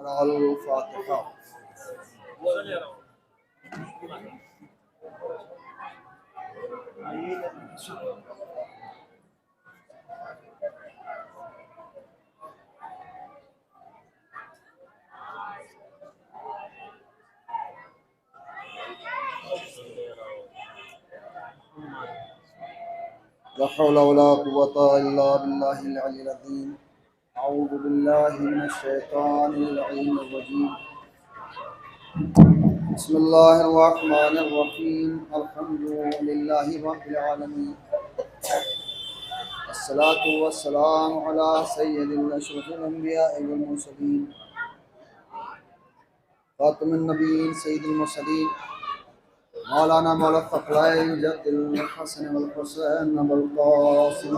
अल फातिहा। ला हौला वला कुव्वता इल्ला बिल्लाहिल अलिय्यिल अज़ीम। अऊज़ु बिल्लाहि मिनश शैतानिर रजीम। बिस्मिल्लाहिर रहमानिर रहीम। अल्हम्दुलिल्लाहि रब्बिल आलमीन। अस्सलातु वस्सलामु अला सय्यिदिल अशरफिल अंबिया'i वल मुरसलीन खातमुन नबिय्यीन सय्यिदुल मुरसलीन मौलाना मौला फ़खराइन जद्दुल हसन वल हुसैन वल क़ासिम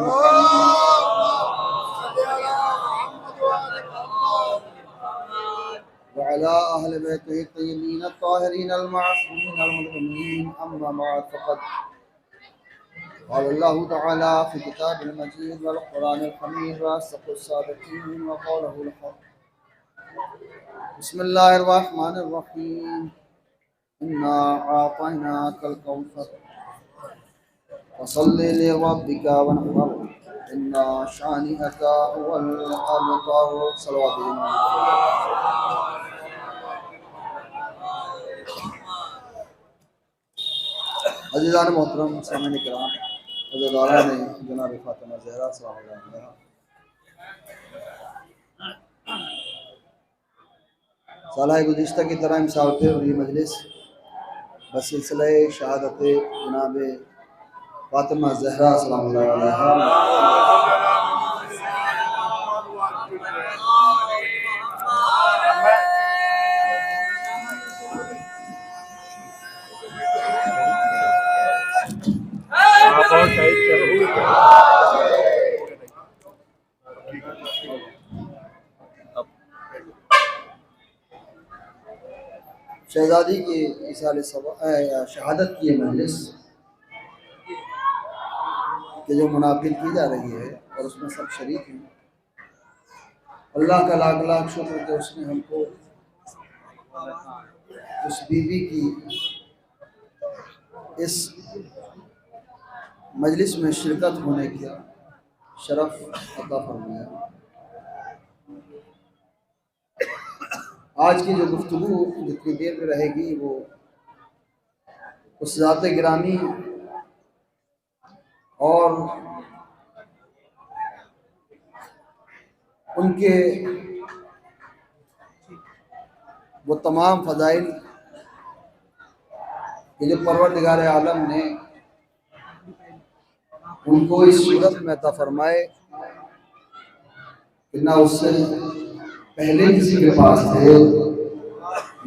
व अला अहलि बैतिहि तय्यबीन अत्ताहिरीन अल मासूमीन अल मुज़म्मिनीन। अम्मा बअद फ़क़द क़ाल अल्लाहु तआला फ़ी किताबिल मजीद वल क़ुरानिल हमीद व असदक़ुस सादिक़ीन व क़ौलुहुल हक़। बिस्मिल्लाहिर रहमानिर रहीम। इन्ना आतैनाकल कौसर फसल्लि लिरब्बिका वनहर इन्ना शानिअका हुवल अबतर। अज़ीज़ान मोहतरम सामईन किराम, अज़ीज़ान जनाब फ़ातिमा ज़हरा सलाम अलैहा, साल गुज़िश्ता की तरह इंशाअ ये मजलिस बसिलसिला शहादत जनाब फ़ातिमा ज़हरा सलाम अलैहा शहजादी की इसाल शहादत की ये मजलिस कि जो मुनाफिल की जा रही है और उसमें सब शरीक हैं। अल्लाह का लाख लाख शुक्र कि उसने हमको उस बीवी की इस मजलिस में शिरकत होने का शरफ अता फरमाया। आज की जो गुफ्तगू जितनी देर में रहेगी वो उस ज़ात गिरामी और उनके वो तमाम फ़ज़ाइल कि जो परवरदिगार आलम ने उनको इस सूरत में अता फरमाए कि ना उससे पहले किसी के पास थे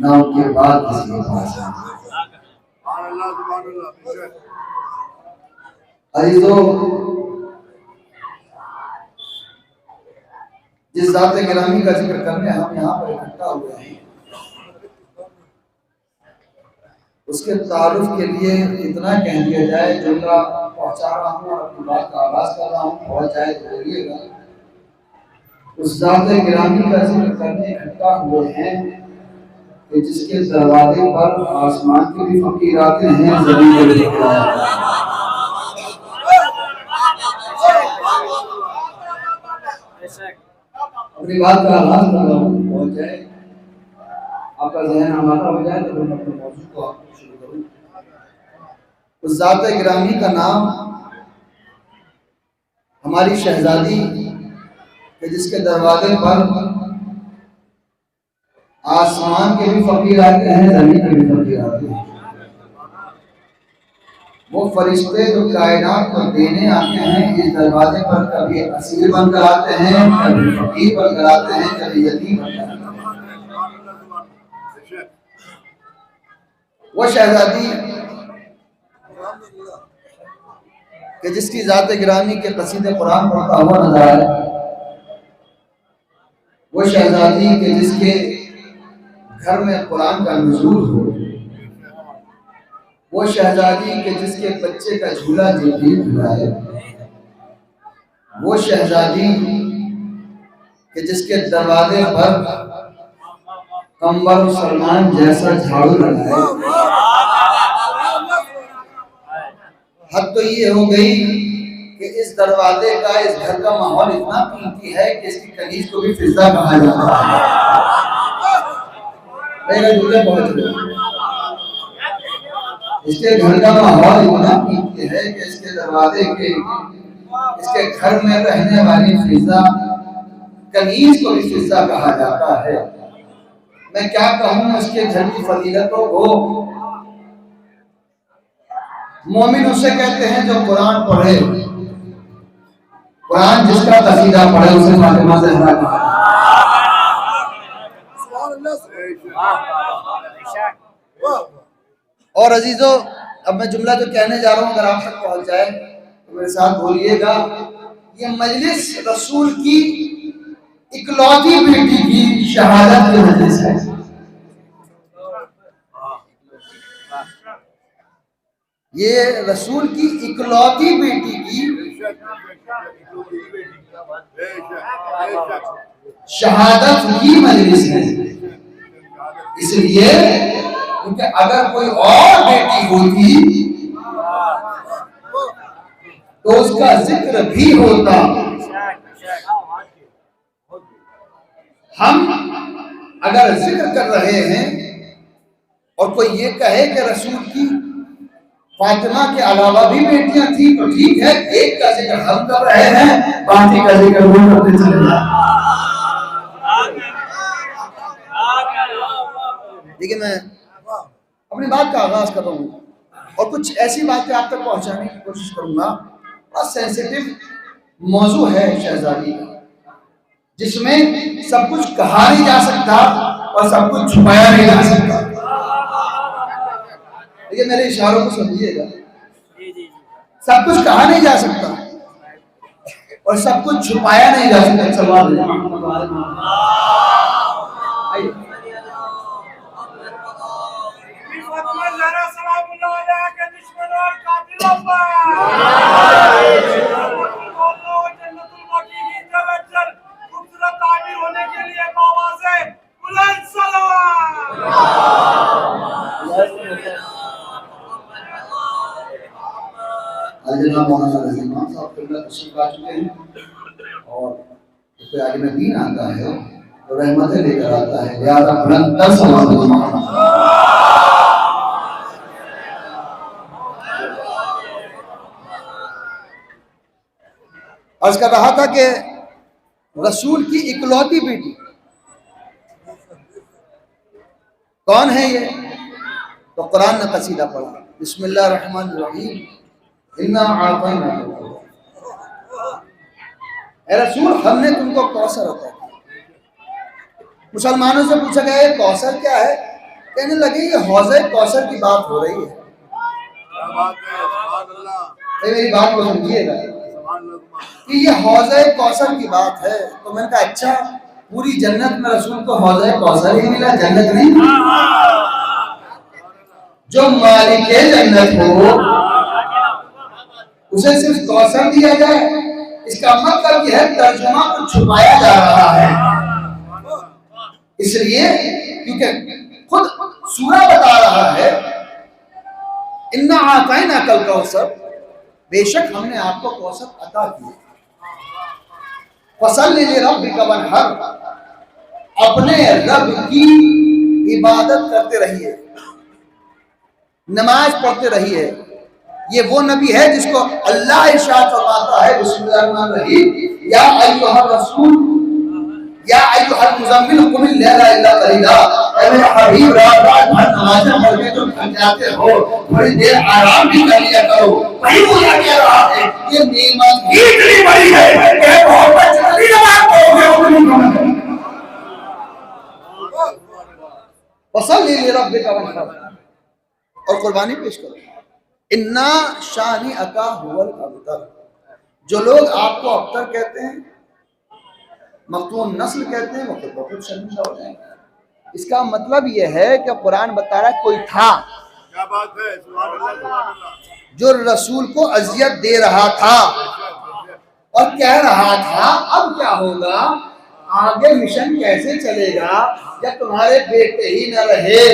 ना उनके बाद किसी के पास है। अजीजों, जिस ज़ात गिरामी का जिक्र करने हम यहाँ पर इकट्ठा हुए हैं उसके तारुफ के लिए इतना कह दिया जाए, जुमला पहुँचा रहा हूँ और अपनी बात का आगाज कर रहा हूँ, पहुँच जाए तो बोलिएगा। उस ज़ात गिरामी का जिक्र करने इकट्ठा हुए हैं कि जिसके दरवाजे पर आसमान के भी फकीर आते हैं, ज़मीन के भी फकीर आते हैं। अपनी बात का आगाज कर रहा हूँ, पहुँच जाए, आपका ज़हन हमारा हो जाए तो मैं अपने मौजूद को आपको शुरू करूँ। उस ज़ात गिरामी का नाम हमारी शहजादी कि जिसके दरवाजे पर आसमान के भी फकीर आते हैं, ज़मीन के भी फकीर आते हैं। वो फरिश्ते जो कायनात को देने आते हैं इस दरवाजे पर कभी असीर बनकर आते हैं, कभी फकीर बनकर आते हैं, कभी यतीम बनकर आते हैं। वो शहजादी कि जिसकी ज़ात गिरामी के कसीदे कुरान पढ़ता हुआ नजर आए, वो शहजादी के जिसके घर में कुरान का नुज़ूल हो, वो शहजादी के जिसके बच्चे का झूला जबरील झुलाए, वो शहजादी के जिसके दरवाजे पर कंवर सलमान जैसा झाड़ू लगाए। हद तो ये हो गई कि इस दरवाजे का, इस घर का माहौल इतना कीमती है कि इसकी कनीज को भी फिजा कहा जाता है। इसके घर का माहौल इतना कीमती है कि इसके दरवाजे के, इसके घर में रहने वाली फिजा, कनीज को भी फिजा कहा जाता है। मैं क्या कहूँ इसके घर की फजीलतों को। मोमिन उसे कहते हैं जो कुरान पढ़े, कुरान जिसका कसीदा पढ़े उसे फातिमा ज़हरा कहा। और अजीजों, अब मैं जुमला जो कहने जा रहा हूँ अगर आप तक पहुंच जाए तो मेरे साथ बोलिएगा। ये मजलिस रसूल की इकलौती बेटी की शहादत की मजलिस है। ये रसूल की इकलौती बेटी की शहादत की मजलिस है। इसलिए क्योंकि अगर कोई और बेटी होती तो उसका जिक्र भी होता। हम अगर जिक्र कर रहे हैं और कोई ये कहे कि रसूल की फातिमा के अलावा भी बेटियां थी तो ठीक है, एक का जिक्र हम कर रहे हैं, बाकी का जिक्र वो करते चले जाए। देखिए, मैं अपनी बात का आगाज कर रहा हूँ और कुछ ऐसी बातें आप तक पहुंचाने की कोशिश करूंगा। और सेंसिटिव मौजू है शहजादी का, जिसमें सब कुछ कहा नहीं जा सकता और सब कुछ छुपाया नहीं जा सकता। देखिए, मेरे इशारों को समझिएगा। सब कुछ कहा नहीं जा सकता और सब कुछ छुपाया नहीं जा सकता। सवाल होने के लिए बाबा से बुलंद सलाम। मौलाना रहमान साहब तशरीफ ला चुके हैं और उसके आगे में दीन आता है तो रहमतें लेकर आता है। लिहाजा बुलंद तर सलाम। अर्ज कर रहा था कि रसूल की इकलौती बेटी कौन है ये, तो कुरान ने कसीदा पढ़ा, बिस्मिल्लाह रहमान रहीम इन्ना आतैना। ए रसूल, हमने तुमको कौसर अता किया। मुसलमानों से पूछा गया ये कौसर क्या है, कहने लगे ये हौज़े कौसर की बात हो रही है। मेरी बात को समझिएगा कि ये हौज़े कौसर की बात है। तो मैंने कहा अच्छा, पूरी जन्नत में रसूल को हौज़े कौसर ही मिला, जन्नत नहीं? जो मालिक जन्नत हो उसे सिर्फ कौसर दिया जाए, इसका मतलब यह है तर्जुमा को छुपाया जा रहा है। इसलिए क्योंकि खुद सूरा बता रहा है इन्ना आतैना कल कौसर, बेशक हमने आपको कौसर अता किया। फसल्लि लिरब्बिका वन्हर, अपने रब की इबादत करते रहिए, नमाज पढ़ते रहिए। ये वो नबी है जिसको अल्लाह इरशाद फरमाता है बिस्मिल्लाहिर्रहमानिर्रहीम या अय्युहर रसूल या अय्युहल मुज़म्मिल कुम लैला इल्ला कलीला। ऐ मेरे हबीब, रात भर नमाज़ें पढ़ के तुम थक जाते हो, थोड़ी देर आराम भी कर लिया करो। वही बोला कह रहा है ये नेमत इतनी बड़ी है कि मोहब्बत जितनी नमाज पढ़ोगे उतनी कम है। फसल्लि लिरब्बिका वन्हर, और कुर्बानी पेश करो। इन्ना शानी अका हुवल अबतर, जो लोग आपको अबतर कहते हैं, मखतूम नस्ल कहते हैं, वो खुद बहुत शर्मिंदा हो जाएंगे। इसका मतलब यह है कि कुरान बता रहा है कोई था, क्या बात है, जो रसूल को अजियत दे रहा था और कह रहा था अब क्या होगा, आगे मिशन कैसे चलेगा जब तुम्हारे बेटे ही न रहे।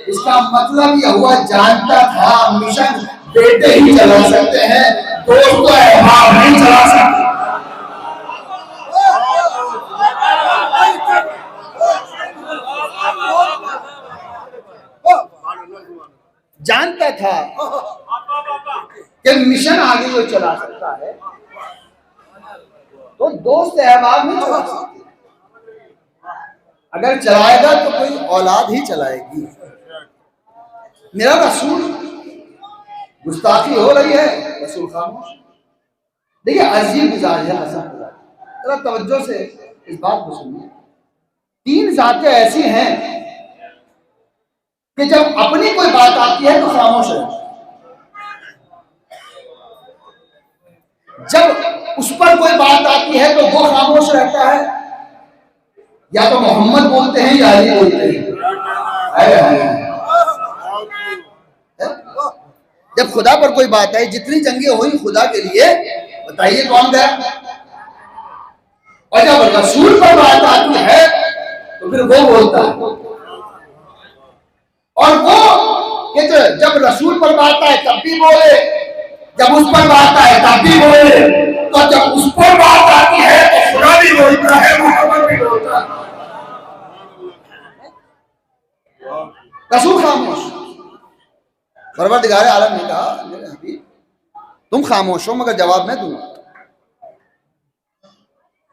इसका मतलब यह हुआ जानता था मिशन बेटे ही चला सकते हैं, दोस्त तो अहबाब नहीं चला सकते। जानता था कि मिशन आगे वो चला सकता है, तो दोस्त अहबाब नहीं चला सकते। अगर चलाएगा तो कोई औलाद ही चलाएगी। मेरा रसूल गुस्ताखी हो रही है, रसूल खामोश। देखिए अजीब मिजाज है हसन मिजाज, जरा तवज्जो से इस बात को सुनिए। 3 जातें ऐसी हैं कि जब अपनी कोई बात आती है तो खामोश रहता है, जब उस पर कोई बात आती है तो वो खामोश रहता है। या तो मोहम्मद बोलते हैं या अली बोलते हैं। जब खुदा पर कोई बात आई, जितनी जंगें हुई खुदा के लिए, बताइए कौन गया? और जब रसूल पर बात आती है तो फिर वो बोलता है। और वो कि जब रसूल पर बात आए तब भी बोले, जब उस पर बात आए तब भी बोले, तो जब उस पर बात आती है तो खुदा भी बोलता है, मोहम्मद भी बोलता है, रसूल खामोश। परवरदिगार आलम ने कहा मेरे हबीब तुम खामोश हो मगर जवाब मैं दूंगा।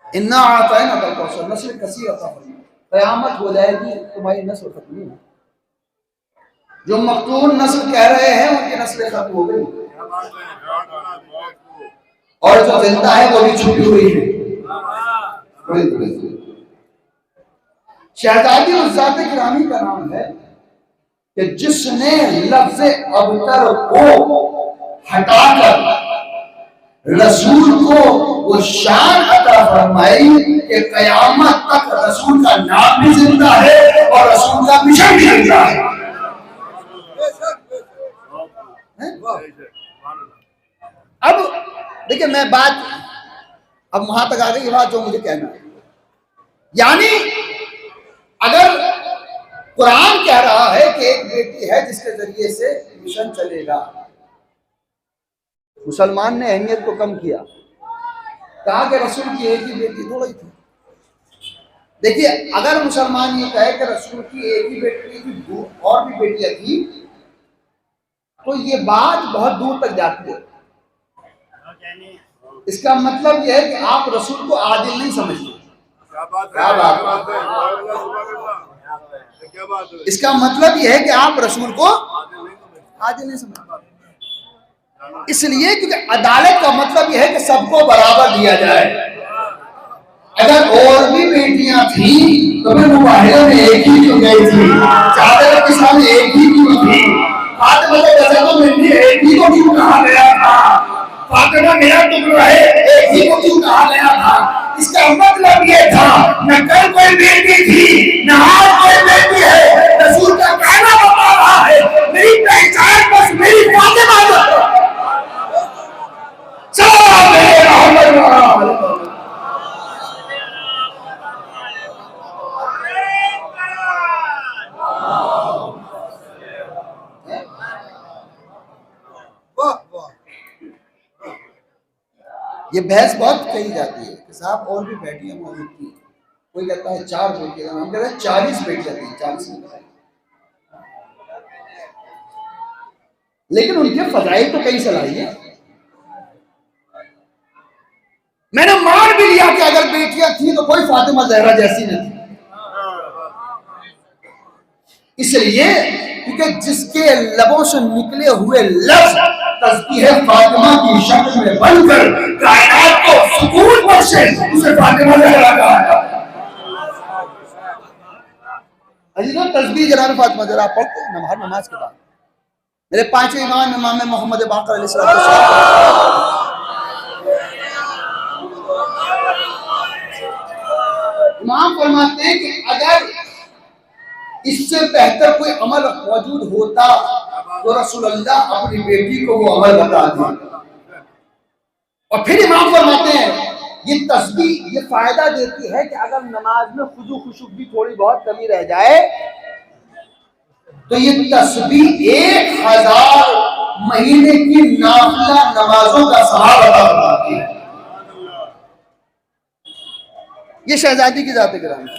इन्ना आतैना कल कौसर नस्ल कसीर अता फरमाया, क़यामत हो जाएगी तुम्हारी नस्ल खत्म नहीं। जो मखतून नस्ल कह रहे हैं उनकी नस्ल खत्म हो गई, और जो जिंदा है वो भी छुपी हुई है। शहजादी उस ज़ात गिरामी का नाम है कि जिसने लफ्ज़ अबतर को हटाकर रसूल को वो शान अता फरमाई कि क़यामत तक रसूल का नाम भी जिंदा है और रसूल का मिशन भी जिंदा है। अब देखिए मैं बात अब वहां तक आ गई बात जो मुझे कहना है, यानी अगर कुरान कह रहा है कि एक बेटी है जिसके जरिए से मिशन चलेगा, मुसलमान ने अहमियत को कम किया, कहा कि रसूल की एक ही बेटी थोड़ी थी। देखिए अगर मुसलमान ये कहे कि रसूल की एक ही बेटी थी और भी बेटियां थी तो ये बात बहुत दूर तक जाती है। इसका मतलब यह है कि आप रसूल को आदिल नहीं समझते। क्या बात है? इसका मतलब यह है कि आप रसूल को आदिल नहीं समझते। इसलिए क्योंकि अदालत का मतलब यह है कि सबको बराबर दिया जाए। अगर और भी बेटियां थी तो फिर मुबाहिला में एक ही क्यों गई थी, चादर के सामने एक ही क्यों थी, फातिमा एक ही को क्यों कहा गया था, फातिमा मेरा टुकड़ा है एक ही को क्यों कहा गया था। इसका मतलब ये था न कल कोई बेटी थी न आज कोई बेटी है, रसूल का कहना बता रहा है मेरी पहचान बस मेरी फातिमा है। ये बहस बहुत कही जाती है कि साहब और भी बेटियां मौजूद थी, कोई कहता है 4 बेटियां, हम कहते हैं 40 बेटियां थी, 40 नहीं, लेकिन उनके फजाइल तो कई सलाई है। मैंने मान भी लिया कि अगर बेटियां थी तो कोई फातिमा जहरा जैसी नहीं थी, इसलिए क्योंकि जिसके लबों से निकले हुए लफ्ज तस्बीह फातिमा की शक्ल में बनकर कायनात को सुकून बख्शे उसे फातिमा जहरा कहा है। अजीजों तस्बीह जनाब फातिमा जहरा पढ़ते हैं नमाज के बाद। मेरे 5वें इमाम इमाम मोहम्मद बाकर अलैहिस्सलाम इमाम फरमाते हैं कि अगर इससे बेहतर कोई अमल मौजूद होता तो रसूलुल्लाह अपनी बेटी को वो अमल बता दें। और फिर इमाम फरमाते हैं ये तस्बीह ये फायदा देती है कि अगर नमाज में खुशू खुशू की थोड़ी बहुत कमी रह जाए तो ये तस्बीह 1000 महीने की नाफिला नमाजों का सवाब अता करती है। ये शहजादी की जात गिरामी।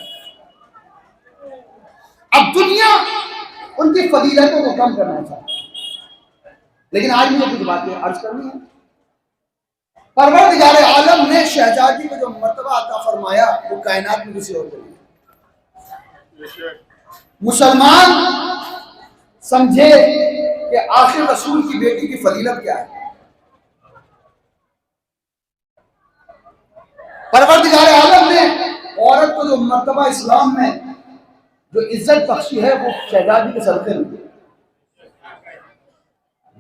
अब दुनिया उनकी फजीलतों को कम करना चाहती है, लेकिन आज मुझे कुछ बातें अर्ज करनी है। परवरदिगार आलम ने शहजादी को जो मर्तबा अता फरमाया वो कायनात में किसी और को नहीं। मुसलमान समझे कि आखिर रसूल की बेटी की फजीलत क्या है। परवरदिगार आलम ने औरत को जो मर्तबा इस्लाम में जो इज्जत बख्शी है वो शहजादी के सदक़े में।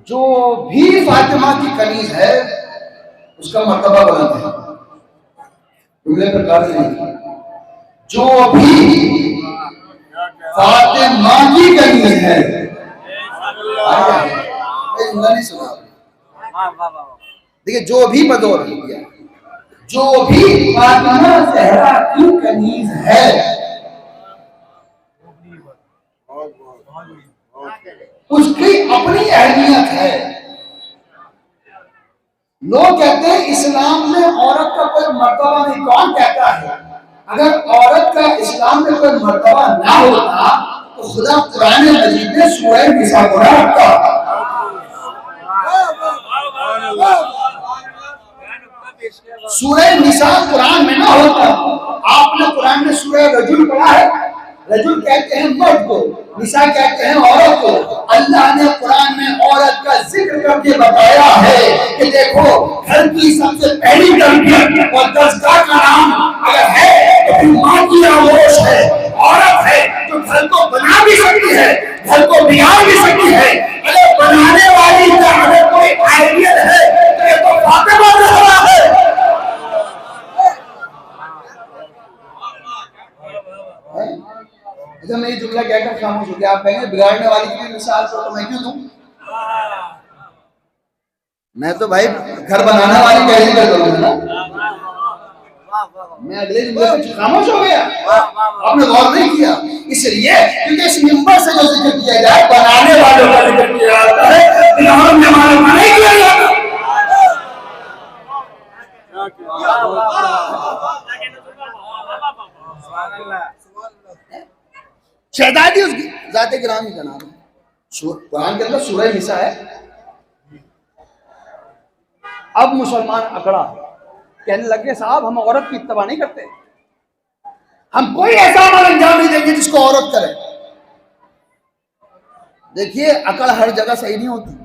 जो भी फातिमा की कनीज है उसका मर्तबा बुलंद है, जुमले पर कार नहीं। जो भी फातिमा की कनीज है, जुमला नहीं सुना देखिए, जो भी बदौर किया, जो भी फातिमा ज़हरा की कनीज है उसकी अपनी अहमियत है। लोग कहते हैं इस्लाम में औरत का कोई मर्तबा नहीं। कौन कहता है? अगर औरत का इस्लाम में कोई मर्तबा ना होता तो खुदा कुरान मजीद में सूरह निसा को रखता। सूरह निसा कुरान में ना होता। आपने कुरान में सूरह रजुल पढ़ा है? रजुल कहते हैं मर्द को, निसा कहते हैं औरत को। अल्लाह ने कुरान में औरत का जिक्र करके बताया है कि देखो, घर की सबसे पहली तरबियत और दस्तगाह का नाम अगर है तो फिर माँ की आगोश है। औरत है जो घर को बना भी सकती है, घर को बिगाड़ भी सकती है। अगर बनाने वाली का अगर कोई आइडियल है तो ये तो फातिमा ज़हरा है। अच्छा, मैं ये जुमला कहकर खामोश हो गया। आप कहेंगे बिगाड़ने वाली की मिसाल तो मैं क्यों दूं? मैं तो भाई घर बनाने वाली कैसे कर दूंगा ना। मैं अगले जुमले पे खामोश हो गया, आपने गौर नहीं किया। इसलिए क्योंकि इस मिंबर से जो जिक्र किया जाए बनाने वालों का जिक्र किया जाता है, बिगाड़ने वालों का नहीं किया जाता। शहजादी उसकी जाते गिरामी का नाम है। कुरान के अंदर सूरह निसा है। अब मुसलमान अकड़ा, कहने लगे साहब हम औरत की इत्तबा नहीं करते, हम कोई ऐसा अमल अंजाम नहीं देंगे जिसको औरत करे। देखिए, अकड़ हर जगह सही नहीं होती।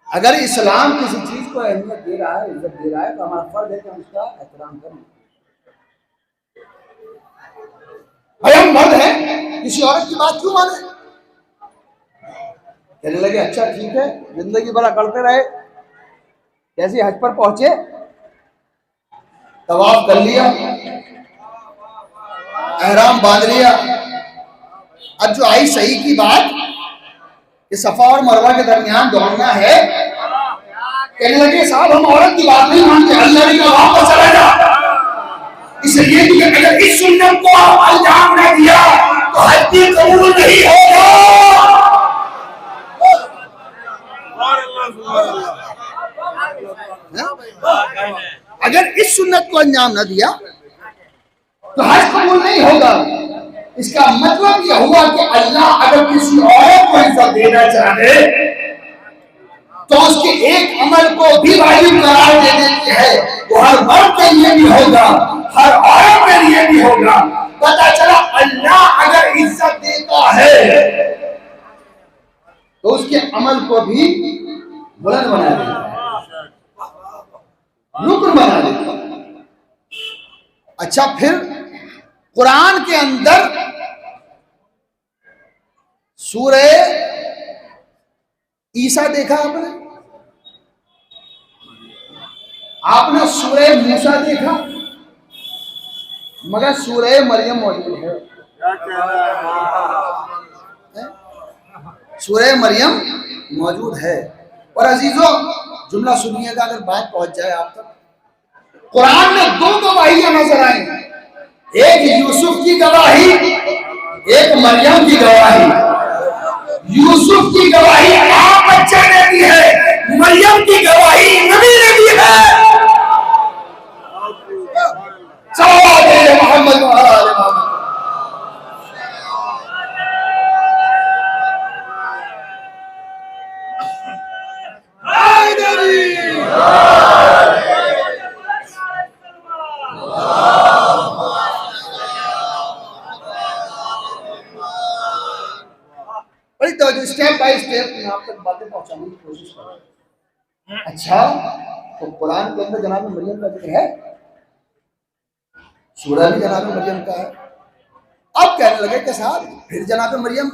अगर इस्लाम किसी चीज को अहमियत दे रहा है, इज्जत दे रहा है, तो हमारा फर्ज है कि हम उसका एहतराम करें। भाई हम मर्द हैं, किसी औरत की बात क्यों माने? कहने लगे अच्छा ठीक है, जिंदगी भर करते रहे। कैसे हज पर पहुंचे, तवाफ कर लिया, एहराम बांध लिया। अब जो आई सही की बात कि सफा और मरवा के दरमियान दौड़ना है, कहने लगे साहब हम औरत की बात नहीं मानते, अल्लाह की वहां पर चला जा। इसलिए कि अगर इस सुन्नत को अंजाम न दिया तो हज भी कबूल नहीं होगा। अगर इस सुन्नत को अंजाम न दिया तो हज कबूल नहीं होगा। इसका मतलब यह हुआ कि अल्लाह अगर किसी औरत को इज्जत देना चाहे तो उसके एक अमल को भी वाजिब करार दे देती है। वो हर मर्द के लिए भी होगा, हर औरत के लिए भी होगा। पता चला अल्लाह अगर इज्जत देता है तो उसके अमल को भी बुलंद बना देता, रुकन बना देता। अच्छा, फिर कुरान के अंदर सूरह ईसा देखा आपने? आपने सूरह मूसा देखा, मगर सूरह मरियम मौजूद है। सूरह मरियम मौजूद है। और अजीजों, जुमला सुनिएगा अगर बात पहुंच जाए आप तक। कुरान में दो गवाहियां नजर आई, एक यूसुफ की गवाही, एक मरियम की गवाही। यूसुफ की गवाही आप बच्चा ने दी है, मरियम की गवाही नबी ने दी है। मोहम्मद तो स्टेप बाय स्टेप आप तक बातें पहुंचाने की कोशिश करें। अच्छा, तो कुरान के अंदर जनाब मरियम का जिक्र है, सूरह भी जनाब मरियम का है। अब कहने लगे कि साहब फिर जनाब मरियम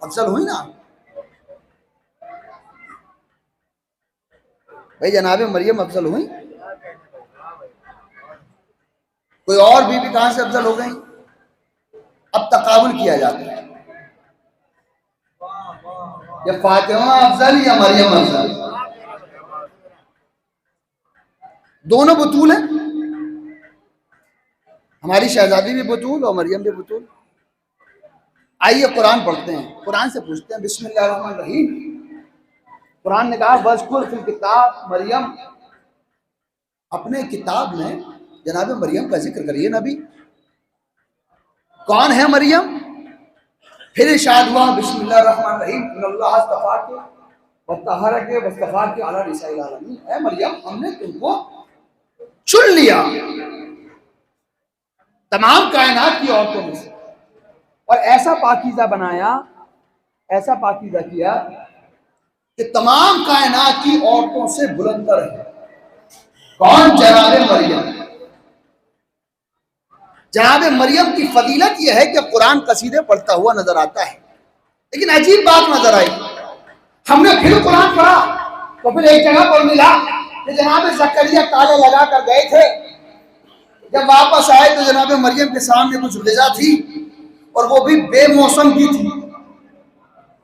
अफजल हुई ना। भाई जनाब मरियम अफजल हुई, कोई और बीवी कहां से अफजल हो गई? अब तकाबुल किया जाता है, या फातिमा अफजल या मरियम अफजल, दोनों बतूल हैं। हमारी शहजादी भी बतूल और मरियम भी बतूल। आइए कुरान पढ़ते हैं, कुरान से पूछते हैं। बिस्मिल्लाहिर्रहमानिर्रहीम। कुरान ने कहा वज़कुर फिल किताब मरियम, अपने किताब में जनाब मरियम का जिक्र करिए नबी। कौन है मरियम? फिर इरशाद हुआ बिस्मिल्लाहिर्रहमानिर्रहीम इन्नल्लाह अस्तफ़ाके वत्तहरके वस्तफ़ाके अला निसाइल आलमीन। ऐ मरियम, हमने तुमको चुन लिया तमाम कायनात की औरतों में से, और ऐसा पाकीज़ा बनाया, ऐसा पाकीज़ा किया कि तमाम कायनात की औरतों से बुलंदतर है। कौन? जनाब मरियम। जनाब मरियम की फजीलत यह है कि कुरान कसीदे पढ़ता हुआ नजर आता है। लेकिन अजीब बात नजर आई, हमने फिर कुरान पढ़ा तो फिर एक जगह पर मिला कि जनाब ज़करिया ताले लगा कर गए थे, जब वापस आए तो जनाब मरियम के सामने कुछ ग़िज़ा थी और वो भी बेमौसम की थी।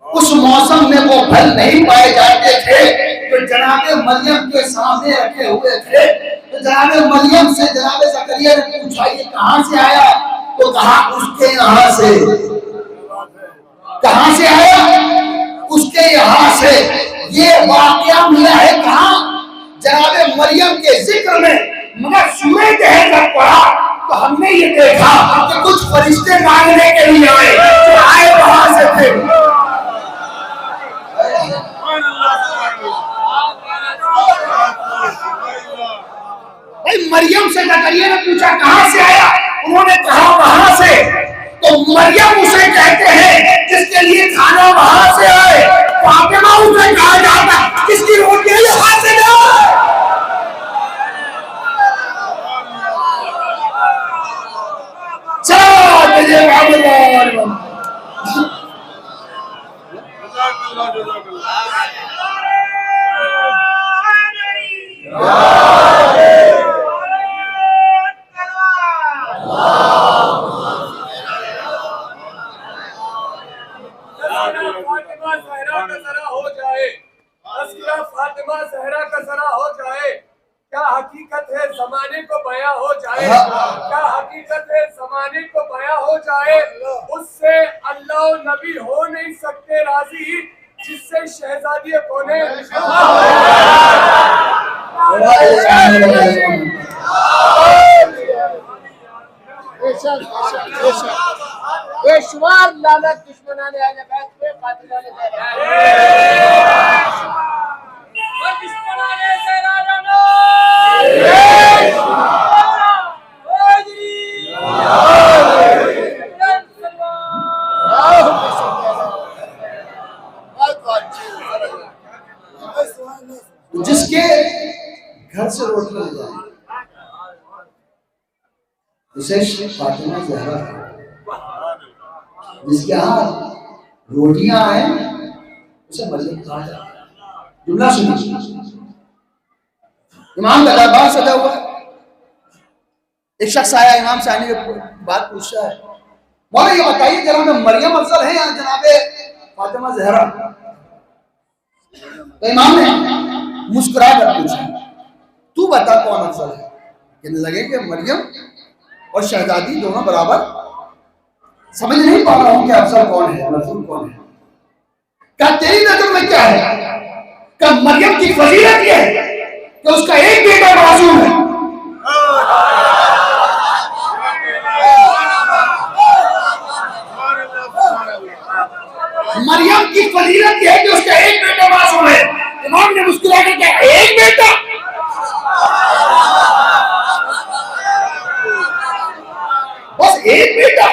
उस मौसम में वो फल नहीं पाए जाते थे तो जनाब मरियम के सामने रखे हुए थे। तो जनाब मरियम से जनाब ज़करिया ने पूछा ये कहां से आया? तो कहा उसके यहाँ से। कहां से आया? उसके यहाँ से। ये वाकया मिला है कहां? जनाब मरियम के जिक्र में। मगर सूरह कहर जब पढ़ा तो हमने ये देखा कि कुछ फरिश्ते मांगने के लिए आए, तो आए वहां से थे। भाई मरियम से ज़करिया ने पूछा कहां से आया? उन्होंने कहा वहां से। तो मरियम उसे कहते हैं जिसके लिए खाना वहां से आए। फातिमा उसे कहा जाता किसकी रोटियां यहाँ से जाए। फातिमा ज़हरा का ज़रा हो जाए, क्या हकीकत है ज़माने को बयां हो जाए, क्या हकीकत है ज़माने को बयां हो जाए। उससे अल्लाह और नबी हो नहीं सकते राजी, जिससे शहजादी कोने बेशुमार लानत दुश्मनाने अहले बैत पे कातिलाने जिसके घर से रोटी ले जाए उसे फातिमा ज़हरा, जिसके यहाँ रोटियां आए उसे मरियम कहा जाता है। जुमला सुनिए, इमाम का दरबार सजा हुआ। एक शख्स आया इमाम से आने के बाद पूछता है मौला ये बताइए जनाब मरियम अफजल है या जनाब फातिमा ज़हरा? तो इमाम ने मुस्कुरा कर पूछा, तू बता कौन अफजल है? कहने लगे कि मरियम और शहजादी दोनों बराबर। समझ नहीं पा रहा हूं कि अफजल कौन है, रसूल कौन है। क्या तेरी नजर में क्या है? क्या मरियम की फजीलत यह है कि उसका एक बेटा मासूम है? मरियम की फजीलत यह है कि उसका एक बेटा मासूम है। इमाम ने मुस्कुरा कर कहा, एक बेटा? बस एक बेटा?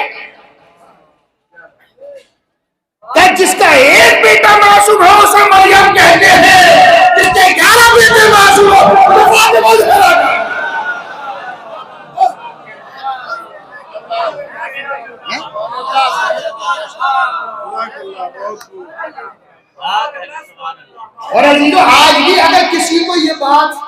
क्या जिसका एक बेटा मासूम है उसे मरियम कहते हैं, जिसके 11 बेटे मासूम हो तो फातिमा ज़हरा का। और अजीजों, आज भी अगर किसी को ये बात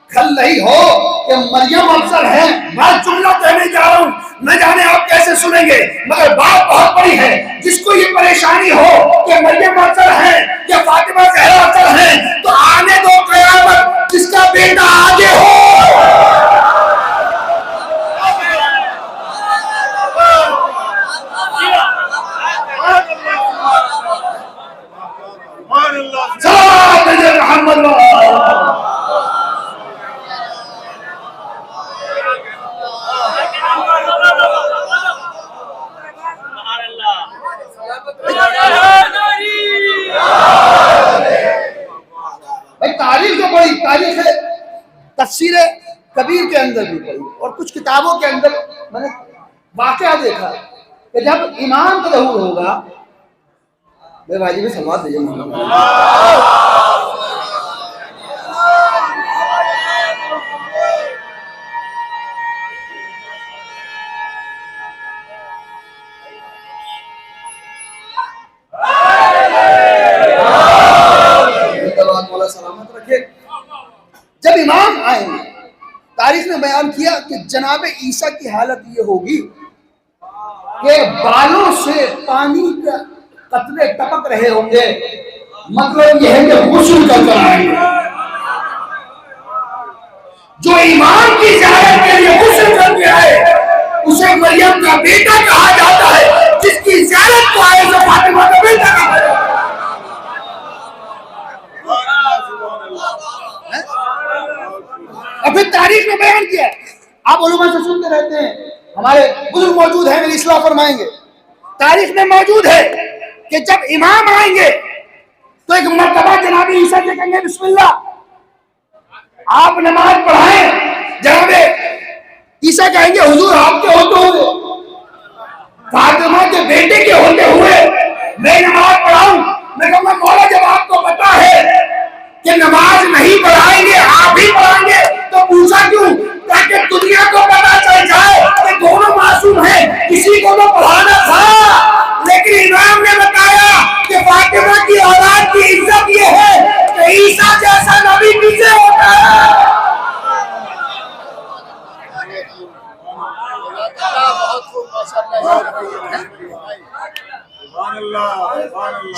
खल नहीं हो कि मरियम अफजल है, मैं जुमला कहने जा रहा हूं, न जाने आप कैसे सुनेंगे, मगर बात बहुत बड़ी है। जिसको ये परेशानी हो कि मरियम अफजल है या फातिमा ज़हरा अफजल है, तो आने दो कयामत, जिसका बेटा आगे हो। भाई तारीख जो बड़ी तारीख है, तफसीर कबीर के अंदर भी पढ़ी और कुछ किताबों के अंदर मैंने वाकया देखा कि जब इमाम का ज़हूर होगा, मेरे भाई जी में समाज दीजिए, सलामत रखे। जब इमाम आएंगे, तारीख में बयान किया कि जनाब ईसा की हालत ये होगी कि बालों से पानी का कतरे टपक रहे होंगे, मतलब यह है कि गुस्ल कर आएंगे। जो इमाम की ज़ियारत के लिए गुस्ल करके आए उसे मरियम का बेटा कहा जाता है, जिसकी ज़ियारत को आए तो फातिमा का बेटा कहा जाता है। और फिर तारीख में बयान किया, आप उलमा से सुनते रहते हैं, हमारे बुजुर्ग मौजूद हैं, मेरी इस्लाह फरमाएंगे। तारीख में मौजूद है कि जब इमाम आएंगे तो एक मर्तबा जनाब ईसा से कहेंगे बिस्मिल्लाह, आप नमाज पढ़ाएं। जनाब ईसा कहेंगे हुजूर आपके होते हुए, फातिमा के बेटे के होते हुए मैं नमाज पढ़ाऊं? मैं कहूंगा मौला जब आपको पता है कि नमाज नहीं पढ़ाएंगे, आप ही पढ़ाएंगे, तो पूछा क्यों? ताकि दुनिया को पता चल जाए कि दोनों मासूम हैं, किसी को तो पढ़ाना था। लेकिन इमाम ने बताया कि फातिमा की औलाद की इज्जत ये है कि ईसा जैसा नबी किसे होता है।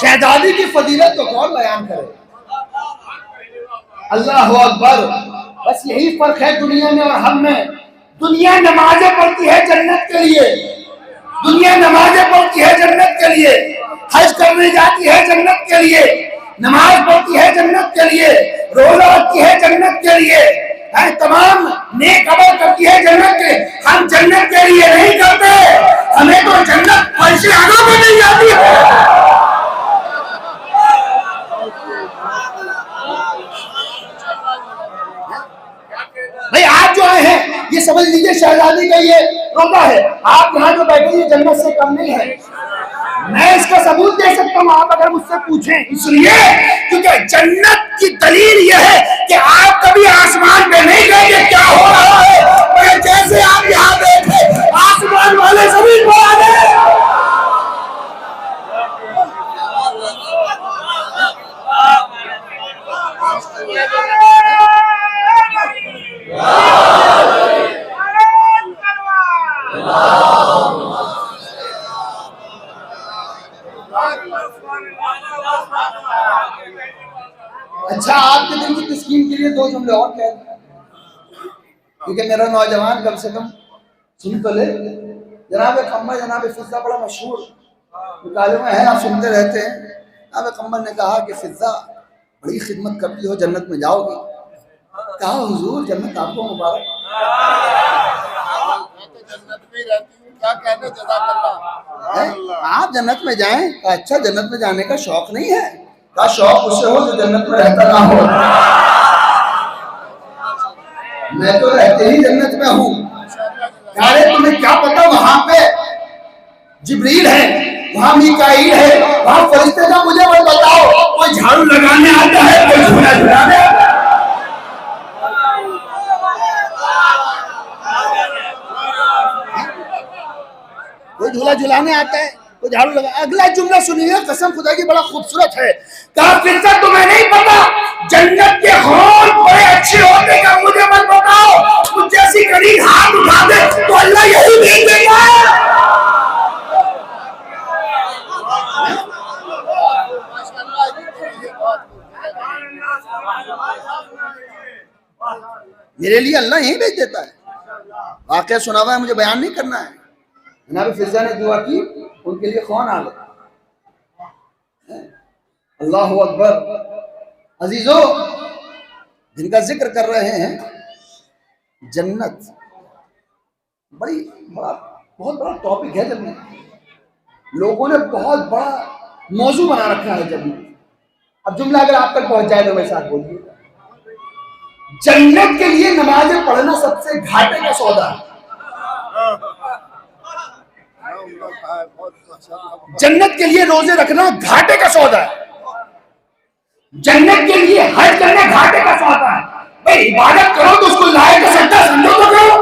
शहजादी की फजीलत तो कौन बयान करे? अल्लाह अकबर। बस यही फर्क है दुनिया में और हम में। दुनिया नमाजें पढ़ती है जन्नत के लिए, दुनिया नमाजें पढ़ती है जन्नत के लिए, हज करने जाती है जन्नत के लिए, नमाज पढ़ती है जन्नत के लिए, रोजा रखती है जन्नत के लिए, तमाम नेक अमल करती है जन्नत के। हम जन्नत के लिए नहीं करते, हमें तो जन्नत पैसे आगे में मिल जाती है। भाई आप जो आए हैं ये समझ लीजिए शहजादी का ये रोजा है, आप यहाँ जो बैठे ये जन्नत से कम नहीं है। मैं इसका सबूत दे सकता हूँ आप अगर मुझसे पूछें, इसलिए क्योंकि जन्नत की दलील यह है कि आप कभी आसमान पे नहीं गए क्या हो रहा है, मगर जैसे आप यहाँ बैठे आसमान वाले जमीन पर आ गए। अच्छा, आपके दिल की तस्कीन के लिए दो जुमले और कह दें, क्योंकि मेरा नौजवान कम से कम सुन तो ले। जनाब कम्बल, जनाब फिजा बड़ा मशहूर मुकाले में है, आप सुनते रहते हैं। जनाब कम्बल ने कहा कि फिजा बड़ी खिदमत करती हो, जन्नत में जाओगी। कहा हुजूर जन्नत आपको मुबारक। जन्नत में रहती हूँ, क्या कहने, जज़ाकल्लाह। आप जन्नत में जाएं। अच्छा, जन्नत में जाने का शौक नहीं है? का शौक उससे हो जो जन्नत में रहता ना हो। मैं तो रहते ही जन्नत में हूँ। अरे तुम्हें क्या पता, वहां पे जिब्रील है, वहां मीकाईल है, वहां फरिश्ते का मुझे मत बताओ। कोई झाड़ू लगाने आता है, कोई झूला झुलाने आता है। कोई झूला झुलाने आता है, कोई झाड़ू लगा। अगला जुमला सुनिए, कसम खुदा की बड़ा खूबसूरत है। कहा फिर तुम्हें नहीं पता जन्नत के हौर बड़े अच्छे होते का मुझे मत बताओ। कुछ जैसी करीब हाथ उठा दे तो अल्लाह यही भेज देगा। मेरे लिए अल्लाह यही भेज देता है। वाकया सुना हुआ है, मुझे बयान नहीं करना है। जनाब फिजा ने दुआ की, उनके लिए कौन आ गया। अल्लाह अकबर। अजीजो, जिनका जिक्र कर रहे हैं, जन्नत बहुत बड़ा टॉपिक है। जन्नत लोगों ने बहुत बड़ा मौजू बना रखा है जन्नत। अब जुमला अगर आप तक पहुंच जाए तो मेरे साथ बोलिए। जन्नत के लिए नमाजें पढ़ना सबसे घाटे का सौदा है। जन्नत के लिए रोजे रखना घाटे का सौदा है। जन्नत के लिए हज करना घाटे का सौदा है। भाई इबादत करो तो उसको लायक का सट्टा समझो तो करो।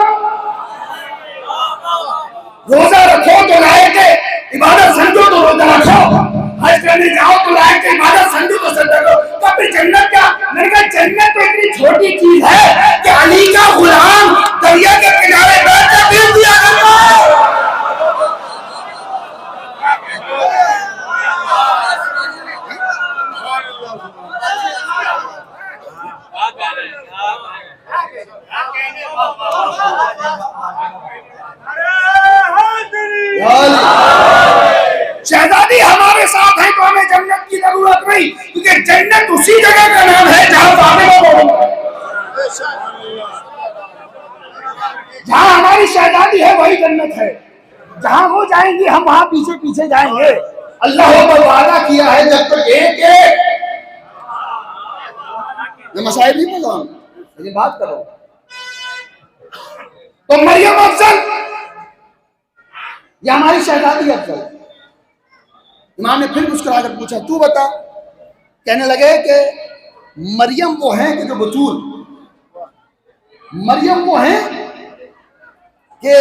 रोजा रखो तो लायक इबादत समझो तो रोजा रखो। हज करने जाओ तो लायक इबादत समझो तो सट्टा करो। तो फिर जन्नत क्या? मैंने कहा जन्नत तो इतनी छोटी चीज है कि अली का गुलाम दरिया के किनारे बैठकर बेच दिया करता है। शहजादी हमारे साथ है तो हमें जन्नत की जरूरत नहीं, क्योंकि जन्नत उसी जगह का नाम है जहां जहां हमारी शहजादी है वही जन्नत है। जहां वो जाएंगी हम वहां पीछे पीछे जाएंगे। अल्लाह ने वादा किया है जब तक एक मैं मसाइल नहीं बोल रहा हूं, लेकिन बात करो। तो मरियम अफजल या हमारी शहजादी अफजल? इमाम ने फिर मुस्कुराकर पूछा, तू बता। कहने लगे कि मरियम वो हैं कि जो बतूल, मरियम वो हैं कि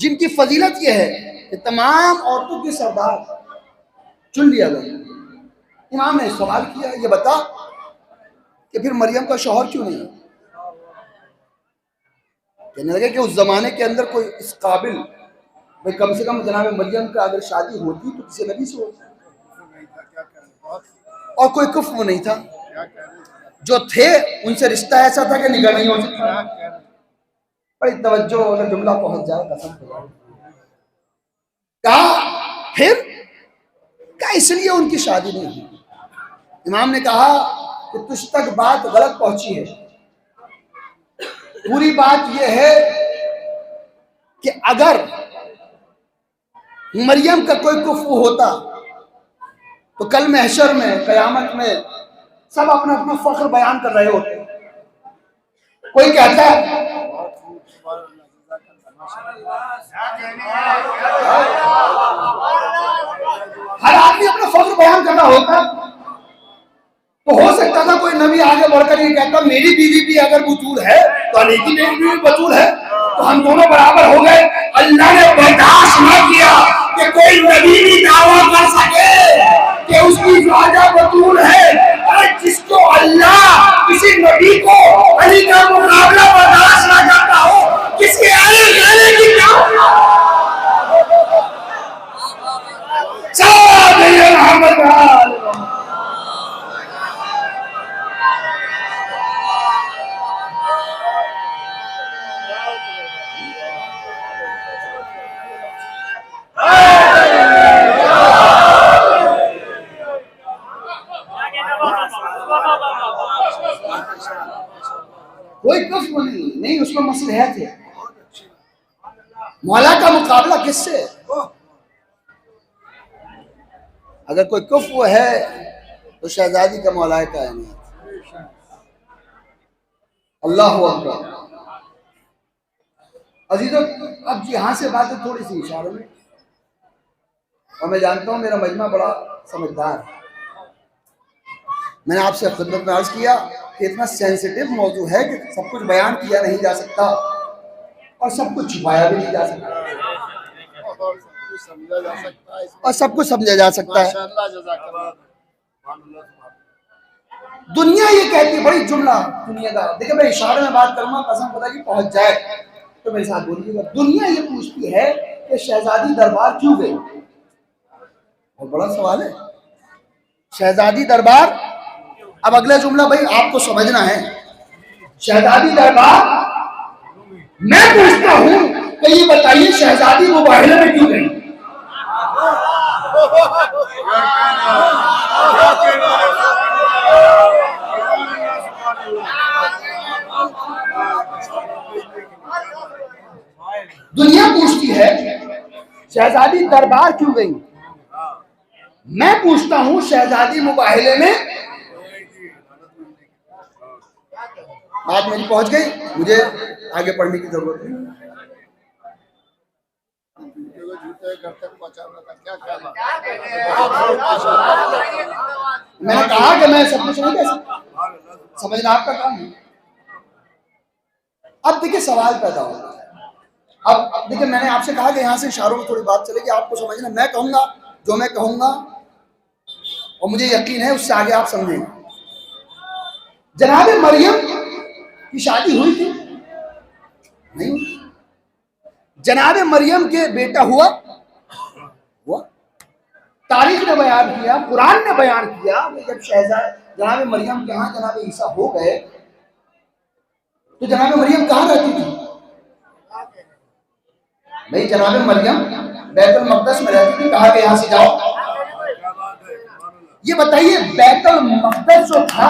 जिनकी फजीलत ये है कि तमाम औरतों के सरदार चुन लिया गया। इमाम ने सवाल किया, ये बता कि फिर मरियम का शौहर क्यों नहीं? कहने लगे कि उस जमाने के अंदर कोई इस काबिल, भाई कम से कम जनाब मरियम का अगर शादी होती तो किसी नबी से होती, और कोई कुफ्र नहीं था। जो थे उनसे रिश्ता ऐसा था कि निगाह नहीं हो सकता। बड़ी तवज्जो, अगर जुमला पहुंच जाए कसम खुदा। कहा फिर क्या इसलिए उनकी शादी नहीं हुई? इमाम ने कहा कि तुझ तक बात गलत पहुंची है। पूरी बात यह है कि अगर मरियम का कोई कुफ्र होता तो कल महशर में, कयामत में सब अपना अपना फख्र बयान कर रहे होते। कोई कहता है हर आदमी अपना फख्र बयान करना होता, तो हो सकता था कोई नबी आगे बढ़कर ये कहता मेरी बीवी भी अगर बतूल है तो अली की मेरी बीवी बतूल है, तो हम दोनों बराबर हो गए। अल्लाह ने बर्दाश्त न किया कि कोई नबी भी दावा कर सके कि उसकी ज़ौजा बतूल है। अरे जिसको अल्लाह किसी नबी को अली का मुकाबला बर्दाश्त न करता हो, किसके आने की क्या किससे? अगर कोई कुफ्र है तो शहजादी का मौलाए कायनात। अल्लाह अकबर। अजीजों, अब यहाँ से बातें थोड़ी सी इशारों में, और मैं जानता हूँ मेरा मजमा बड़ा समझदार है। मैंने आपसे खिदमत में अर्ज किया कि इतना सेंसिटिव मौजू है कि सब कुछ बयान किया नहीं जा सकता और सब कुछ छुपाया भी नहीं जा सकता और सब कुछ समझा जा सकता है। दुनिया ये कहती है, बड़ी जुमला दुनिया का, देखिए मैं इशारे में बात करूंगा, कसम खुदा की पहुंच जाए तो मेरे साथ बोलिएगा। दुनिया ये पूछती है कि शहजादी दरबार क्यों गई? बहुत बड़ा सवाल है, शहजादी दरबार। अब अगला जुमला भाई आपको समझना है, शहजादी दरबार मैं पूछता हूं कि ये बताइए शहजादी मुबाहिला में क्यों गई? दुनिया पूछती है शहजादी दरबार क्यों गई, मैं पूछता हूं शहजादी मुबाहिले में। बात मेरी पहुंच गई, मुझे आगे पढ़ने की जरूरत नहीं। मैंने कहा कि मैं सब कुछ नहीं कह सकता, समझना आपका काम है। अब देखिए सवाल पैदा होता है। अब देखिए मैंने आपसे कहा कि यहाँ से इशारों में थोड़ी बात चलेगी, आपको समझना। मैं कहूंगा जो मैं कहूंगा और मुझे यकीन है उससे आगे आप समझेंगे। जनाब मरियम की शादी हुई थी? नहीं हुई। जनाब मरियम के बेटा हुआ? तारीख ने बयान किया, कुरान ने बयान किया कि जब जनाब मरियम के यहाँ जनाब ईसा हो गए तो जनाब मरियम कहाँ रहती थी? नहीं, जनाब मरियम बैतुल मक़दस में रहती थी। कहा कि यहाँ से जाओ। ये बताइए बैतुल मक़दस जो था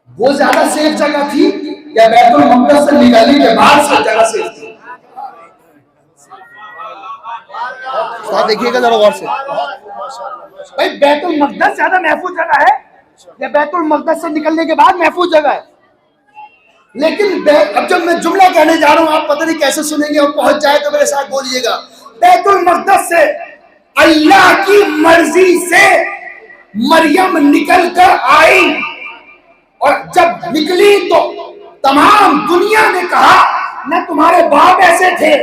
वो ज्यादा सेफ जगह थी या बैतुल मक़दस से निकलने के बाद सब जगह सेफ थी? देखिएगा जरा गौर से भाई, बैतुल मक़दस ज्यादा महफूज जगह है या बैतुल मक़दस से निकलने के बाद महफूज जगह है? लेकिन अब जब मैं जुमला कहने जा रहा हूं, आप पता नहीं कैसे सुनेंगे और पहुंच जाए तो मेरे साथ बोलिएगा। बैतुल मक़दस से अल्लाह की मर्जी से मरियम निकल कर आई और जब निकली तो तमाम दुनिया ने कहा न तुम्हारे बाप ऐसे थे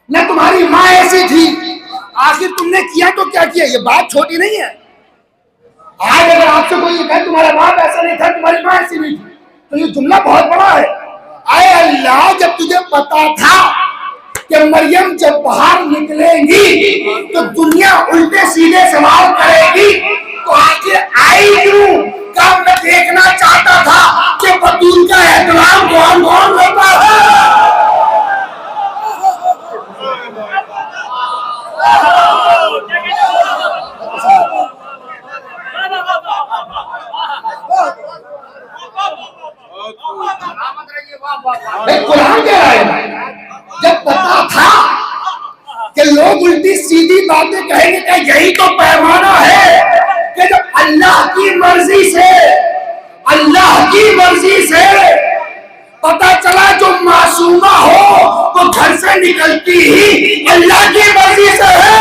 न तुम्हारी माँ ऐसी थी, आखिर तुमने किया तो क्या किया? ये बात छोटी नहीं है। आज अगर आपसे कोई कहे तुम्हारा बाप ऐसा नहीं था, तुम्हारी माँ ऐसी नहीं थी, तो ये जुमला बहुत बड़ा है। आए अल्लाह, जब तुझे पता था कि मरियम जब बाहर निकलेंगी तो दुनिया उल्टे सीधे सवाल करेगी, तो आखिर आई क्यों? क्या मैं देखना चाहता था कि बतूल का एहतराम कौन कौन होता है। कुरान कह रहा है जब पता था कि लोग उल्टी सीधी बातें कहेंगे कि यही तो पैमाना है कि जब अल्लाह की मर्जी से पता चला जो मासूमा हो तो घर से निकलती ही अल्लाह की मर्जी से है।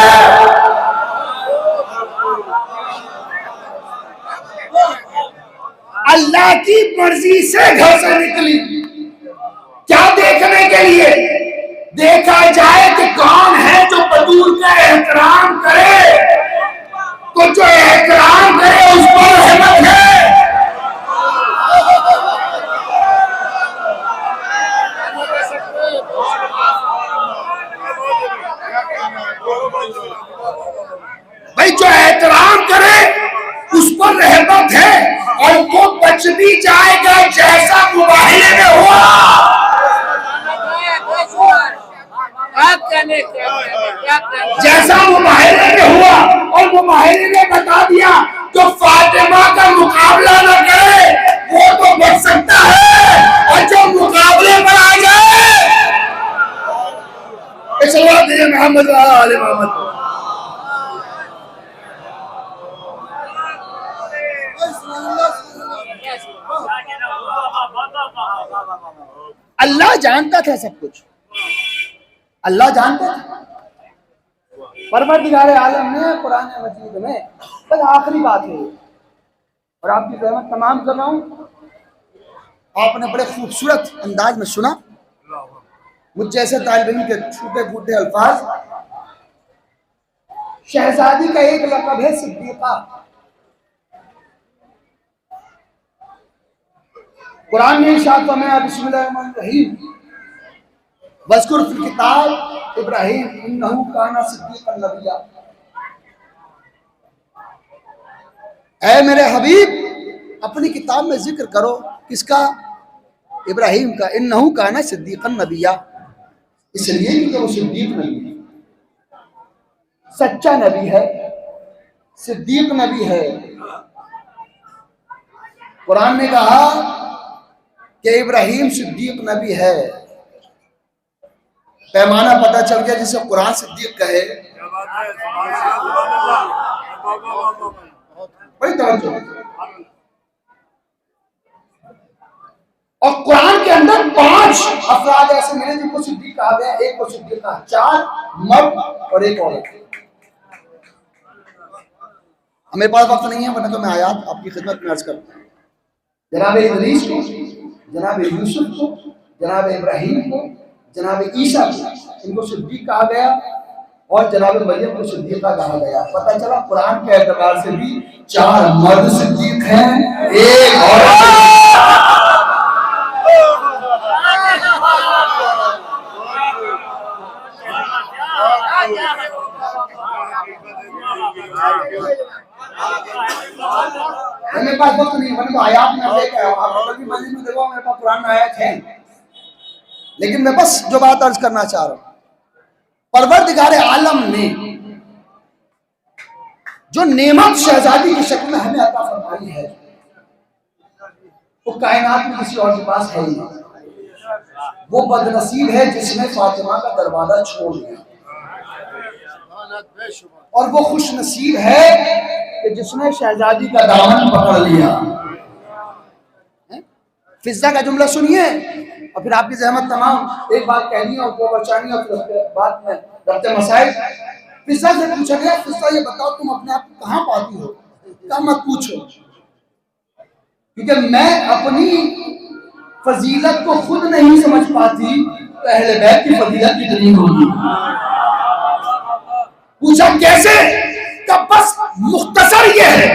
अल्लाह की मर्जी से घर से निकली, क्या देखने के लिए? देखा जाए कि कौन है जो बतूल का एहतराम करे, तो जो एहतराम करे उस पर रहमत है। भाई जो एहतराम करे उस पर रहमत है और वो बच भी जाएगा जैसा मुबाहिले में हुआ। जैसा मुबाहिले में हुआ और मुबाहिले ने बता दिया जो फातिमा का मुकाबला न करे वो तो बच सकता है और जो मुकाबले पर आ जाए अल्लाह जानता था सब कुछ, अल्लाह जानता था। परवरदिगार आलम ने कुरान मजीद में, बस आखिरी बात है और आपकी रहमत तमाम कर रहा हूँ, आपने बड़े खूबसूरत अंदाज में सुना। मुझ जैसे तालिब इल्म के छूटे फूटे अल्फाज। शहजादी का एक लक़ब है सिद्दीक़ा। कुरान में इरशाद फरमाया बिस्मिल्लाहिर्रहमानिर्रहीम वज़कुर फिल किताब इब्राहीम इन्नहु काना सिद्दीक़न नबिय्या। ऐ मेरे हबीब अपनी किताब में जिक्र करो, किसका? इब्राहीम का। इन्नहु काना सिद्दीक़न नबिय्या, इसलिए क्योंकि वो सिद्दीक़ नबी है, सच्चा नबी है, सिद्दीक़ नबी है। कुरान ने कहा कि इब्राहीम सिद्दीक़ नबी है। पैमाना पता चल गया, जिसे कुरान सिद्दीक़ कहे। बड़ी तवज्जो। और कुरान के अंदर 5 अफराद ऐसे मिले जिनको सिद्दीक़ कहा गया, एक को सिद्दीक़ कहा, 4 मर्द और एक औरत। मेरे पास वक्त नहीं है, वरना तो मैं आयात आपकी खिदमत में अर्ज करता हूँ। जनाब इदरीस को, जनाब यूसुफ को, जनाब इब्राहीम को, जनाब ईसा को, इनको सिद्दीक़ कहा गया और जनाब मरियम को सिद्दीक़ा कहा गया। पता चला कुरान के एतबार से भी 4 मर्द सिद्दीक़ हैं, एक औरत। मेरे पास वक्त नहीं, मैंने तो आयात में लेकर आया, आप कभी मस्जिद में देखो मेरे पास कुरान में आयत है, लेकिन मैं बस जो बात अर्ज करना चाह रहा हूं, परवरदिगार आलम ने जो नेमत शहजादी की शक्ल में हमें अता फरमाई है, वो कायनात में किसी और के पास है ही नहीं। वो बदनसीब है जिसने फातिमा का दरवाजा छोड़ दिया, और वो खुश नसीब है कि जिसने शहजादी का दामन पकड़ लिया। फिजा का जुमला सुनिए और फिर आपकी जहमत तमाम। एक बात कहनी और दो बचानी और फिर बाद में रब्ते मसाइल। फिजा से पूछा गया, फिजा ये बताओ तुम अपने आप को कहाँ पाती हो? क्या मत पूछो, क्योंकि मैं अपनी फजीलत को खुद नहीं समझ पाती तो अहले बैत की फजीलत कितनी होगी। पूछा कैसे? तब बस मुख्तसर ये है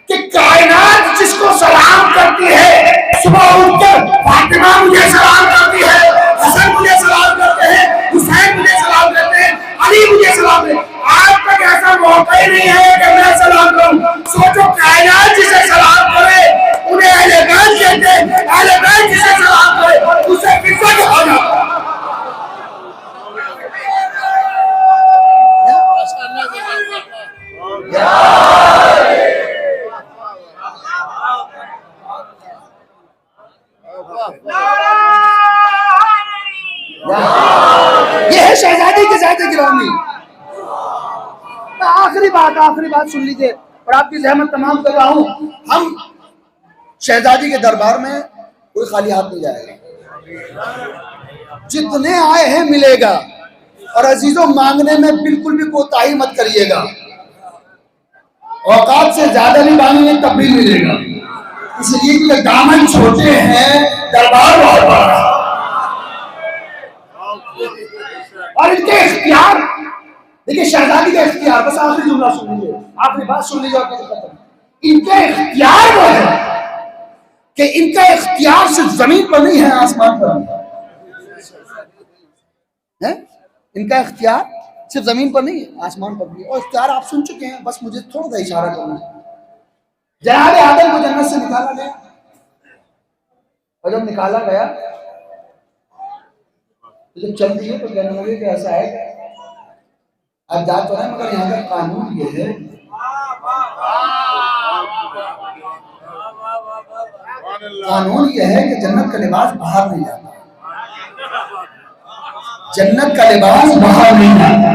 कि कायनात जिसको सलाम करती है, सुबह उठकर फातिमा मुझे सलाम करती है, हसन मुझे सलाम करते हैं, हुसैन मुझे सलाम करते हैं, अली मुझे सलाम करते हैं। आज तक ऐसा मौका ही नहीं है कि मैं सलाम करूं। सोचो कायनात जिसे सलाम करे उन्हें अहले बैत कहते हैं, अहले बैत जिसे सलाम करे उसे फिजा कहा जाता है। ये है शहजादी के साथ गिरामी। आखिरी बात सुन लीजिए और आपकी जहमत तमाम कर रहा हूं। हम शहजादी के दरबार में कोई खाली हाथ नहीं जाएगा, जितने आए हैं मिलेगा। और अजीजों, मांगने में बिल्कुल भी कोताही मत करिएगा, औकात से ज्यादा भी मांगेंगे तब भी मिलेगा, इसलिए कि दामन छोटे हैं, दरबार बहुत बड़ा है। और इनके इख्तियार देखिए, शहजादी का इख्तियार, बस आखिरी जुमला सुन लीजिए, आखिरी बात सुन लीजिए और खत्म। इनके इख्तियार वो है कि इनका इख्तियार सिर्फ जमीन पर नहीं है, आसमान पर है। इनका इख्तियार सिर्फ जमीन पर नहीं है, आसमान पर भी। और इख्तियार आप सुन चुके हैं, बस मुझे थोड़ा सा इशारा करना है। जनाब आदम को जन्नत से निकाला गया, और जब निकाला गया तो जब चल दिए तो कहने लगे कि ऐसा है, अब जात तो है मगर यहाँ का कानून ये है कि जन्नत का लिबास बाहर नहीं जाता, जन्नत का लिबास बाहर नहीं जाता,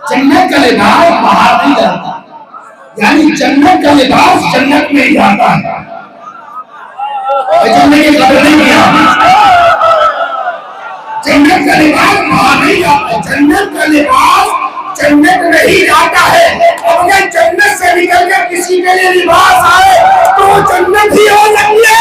जन्नत का लिबास बाहर नहीं जाता, यानी जन्नत का लिबास जन्नत में ही जाता है। जन्नत की कदर नहीं किया। जन्नत का लिबास बाहर नहीं जाता, जन्नत का लिबास जन्नत में ही जाता है। अगर जन्नत से निकल कर किसी के लिए लिबास आए तो वो जन्नत ही हो सकती है।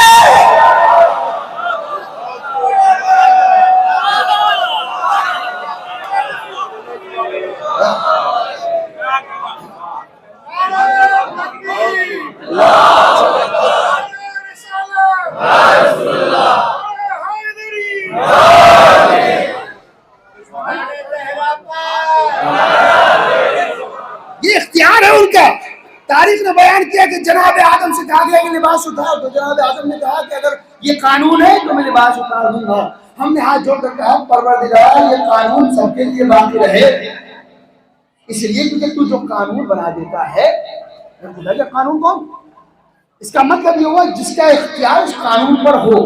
ये इख्तियार है उनका। तारीख ने बयान किया कि जनाब आदम से कहा गया कि लिबास उतार, तो जनाब आदम ने कहा कि अगर ये कानून है तो मैं लिबास उतार दूंगा। हमने हाथ जोड़कर कहा परवरदिगार ये कानून सबके लिए बाकी रहे, इसलिए क्योंकि तू जो कानून बना देता है, खुदा का कानून कौन? इसका मतलब ये हुआ जिसका इख्तियार उस कानून पर हो।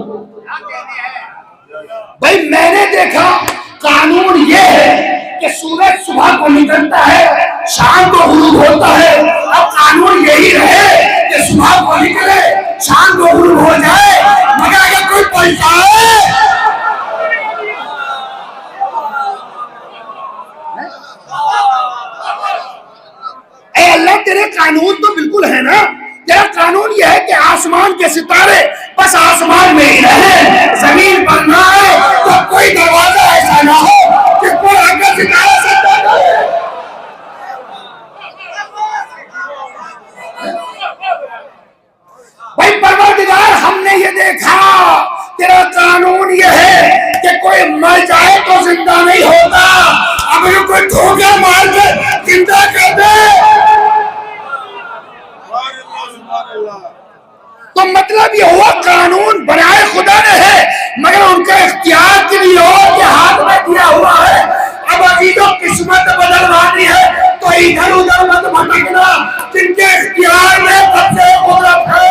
भाई मैंने देखा कानून ये है कि सूरज सुबह को निकलता है, शाम को गुरूब होता है। अब कानून यही रहे कि सुबह को निकले, शाम को गुरूब हो जाए, मगर अगर कोई पलटाए अल्लाह तेरे कानून तो बिल्कुल है ना। तेरा कानून यह है कि आसमान के सितारे बस आसमान में ही रहे, जमीन पर ना आए, तो कोई दरवाजा ऐसा ना हो कि कोई आकर सितारा से भाई परवरदिगार हमने ये देखा तेरा कानून ये है कि कोई मर जाए तो जिंदा नहीं होता। अगर कोई धोखा मार के जिंदा कर दे तो मतलब ये हुआ कानून बनाए खुदा ने है, मगर उनका इख्तियार किसी और के हाथ में दिया हुआ है। अब अभी जो किस्मत बदलवानी है तो इधर उधर मत भटकना, जिनके इख्तियार में सबसे कुदरत है।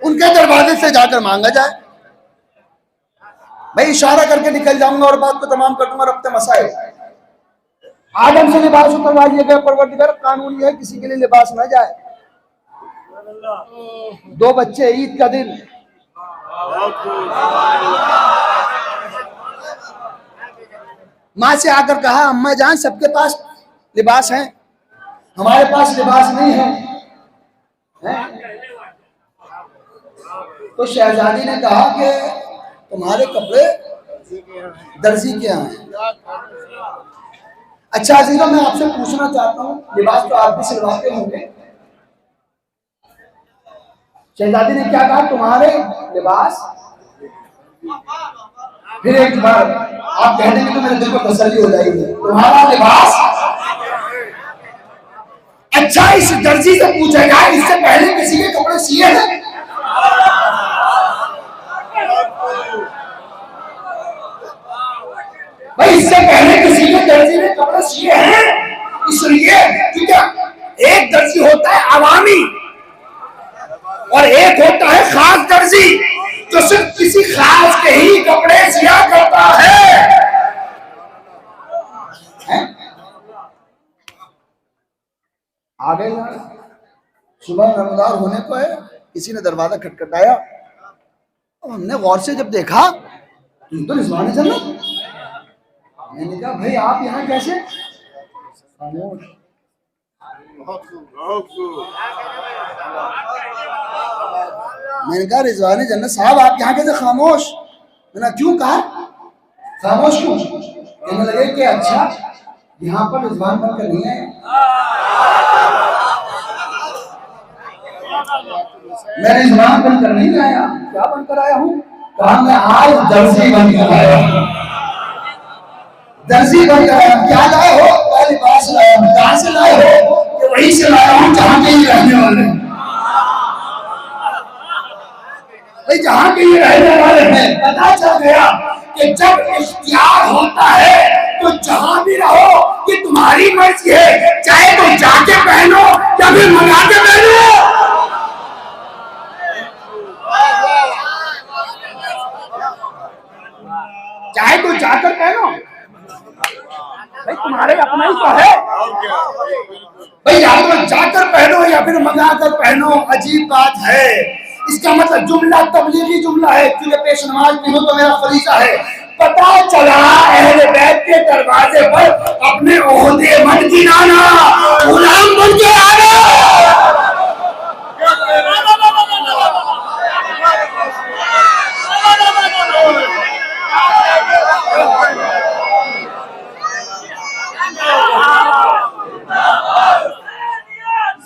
उनके दरवाजे से जाकर मांगा जाए। मैं इशारा करके निकल जाऊंगा और बात को तमाम कर दूंगा। रब्ते मसाइल आदम से लिबास उतरवा दिया गया। परवरदिगार कानून यह है किसी के लिए लिबास न जाए। 2 बच्चे ईद का दिन माँ से आकर कहा अम्मा जान सबके पास लिबास है, हमारे पास लिबास नहीं है, तो शहजादी ने कहा कि तुम्हारे कपड़े दर्जी के यहाँ हैं। अच्छा अजीज़ों मैं आपसे पूछना चाहता हूँ, लिबास तो आप भी सिलवाते होंगे। शहजादी ने क्या कहा? तुम्हारे लिबास। फिर एक बार आप कह देंगे तो मेरे दिल को तसल्ली हो जाएगी, तुम्हारा लिबास। अच्छा इस दर्जी से पूछा जाए इससे पहले किसी के कपड़े सिए हैं? भाई इससे पहले किसी के दर्जी ने कपड़े सिए हैं? इसलिए क्योंकि एक दर्जी होता है अवामी और एक होता है खास दर्जी जो सिर्फ किसी खास के ही कपड़े सिया करता है। आगे सुबह नमदार होने को है, किसी ने दरवाजा खटखटाया। अब हमने गौर से जब देखा तुम तो रिजवान जन्नत। मैंने कहा भाई आप यहाँ कैसे? खामोश। मैंने कहा रिजवान जन्नत साहब आप यहाँ कैसे खामोश? मैंने क्यों कहा खामोश क्यों? कहने लगे कि अच्छा यहाँ पर रिजवान बनकर नहीं है, मैं रिजवान बनकर नहीं आया। क्या बनकर आया हूँ? कहा मैं आज दर्जी बनकर आया हूँ। दर्जी बनकर आया। क्या लाए हो? क्या लिबास लाया हूँ। कहाँ से लाए हो? कि वहीं से लाया हूँ जहाँ के ही रहने वाले हैं। भाई जहाँ के ही रहने वाले हैं। पता चल गया कि जब इख्तियार होता है तो जहाँ भी रहो कि तुम्हारी मर्जी है, चाहे तो जाके पहनो या फिर मंगा के पहनो। चाहे तो जाकर पहनो, भाई तुम्हारे अपना ही तो है। भाई या तो जाकर पहनो या फिर मंगा कर पहनो, अजीब बात है। इसका मतलब जुमला तबलीगी जुमला है, क्योंकि पेश नमाज नहीं हो तो मेरा फरीजा है। पता चला अहले बैत के दरवाजे पर अपने ओहदे मन की नाना गुलाम बन के आना।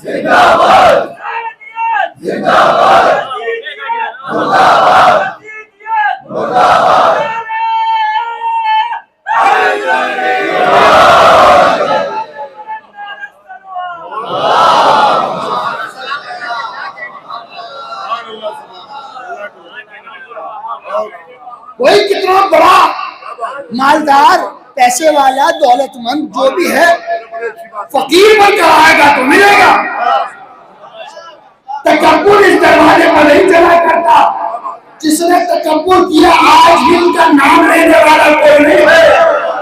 जिंदाबाद जिंदाबाद मुर्दाबाद मुर्दाबाद। कोई कितना बड़ा मालदार पैसे वाला दौलतमंद जो भी है फकीर बनकर आएगा तो मिलेगा। तकब्बुर इस दरवाजे पर नहीं चला करता। जिसने तकब्बुर किया आज भी उनका नाम लेने वाला कोई नहीं है।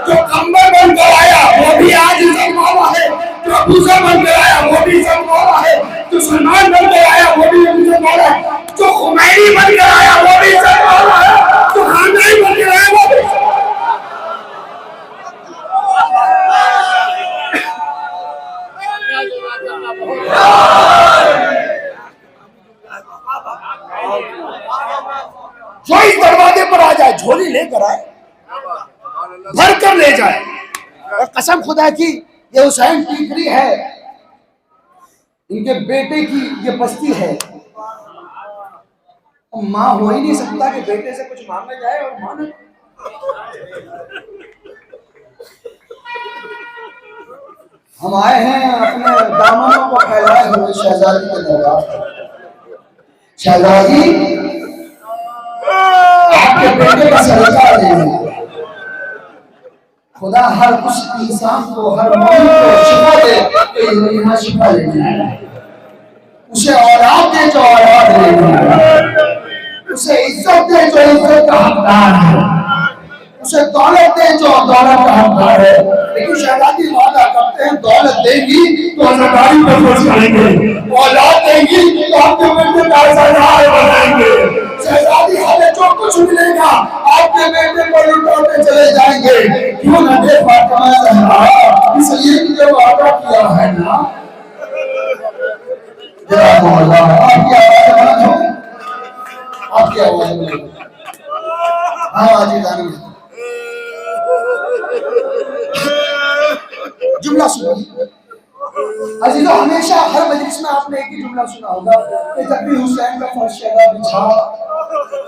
जो कंबर बनकर आया वो भी आज इज्जत वाला है, जो अबूजर बनकर आया वो भी इज्जत वाला है, जो सलमान बनकर आया वो भी इज्जत वाला है, जो खुमैनी बनकर आया वो भी इज्जत वाला है, जो खानदानी बनकर आया वो भी। जो इस दरवाजे पर आ जाए झोली लेकर आए, भर कर ले जाए। और कसम खुदा की ये हुसैन टीकरी है, इनके बेटे की ये बस्ती है। माँ हो ही नहीं सकता कि बेटे से कुछ मांगा जाए और मां ने। हम आए हैं अपने दामनों को फैलाए हुए शहजादी के दरबार पर। शहजादी आपके बेटे का सदका लेंगे। खुदा हर उस इंसान को, हर मौलवी को शिफा दे तो यहाँ शिफा लेने आया। उसे औलाद दे जो औलाद लेने आया, उसे इज्जत दे जो इज्जत का हकदार है, उसे दौलत दे जो दौलत का हकदार है। लेकिन शहजादी वादा करते हैं दौलत देगी तो अज़ादारी पर खर्च करेंगे, औलाद देगी तो आपके बेटे का सरदार बनाएंगे। शहजादी हमें जो कुछ मिलेगा आपके बेटे को लुटाते चले जाएंगे। क्यों न दे फातिमा ज़हरा, इसलिए कि जो वादा किया है ना। आपकी आवाज हो, आपकी आवाज हाँ आजी जानी जुमला सुनो अजीजों। हमेशा हर मजलिस में आपने एक ही जुमला सुना होगा कि जब भी हुसैन का फर्श शहदा बिछा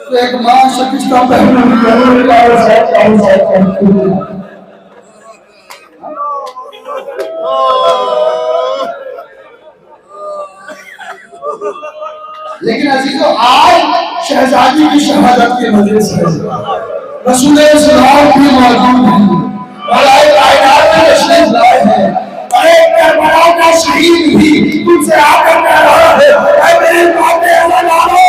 तो एक मां शकिस्ता पहने लेकिन अजीजों आज शहजादी की शहादत के मजलिस है, रसूल इस्लाम भी मौजूद है, कायनात में तशरीफ लाए हैं। अरे करबला का शहीद भी तुमसे आकर कह रहा है ऐ मेरे बातें अज़ादारो।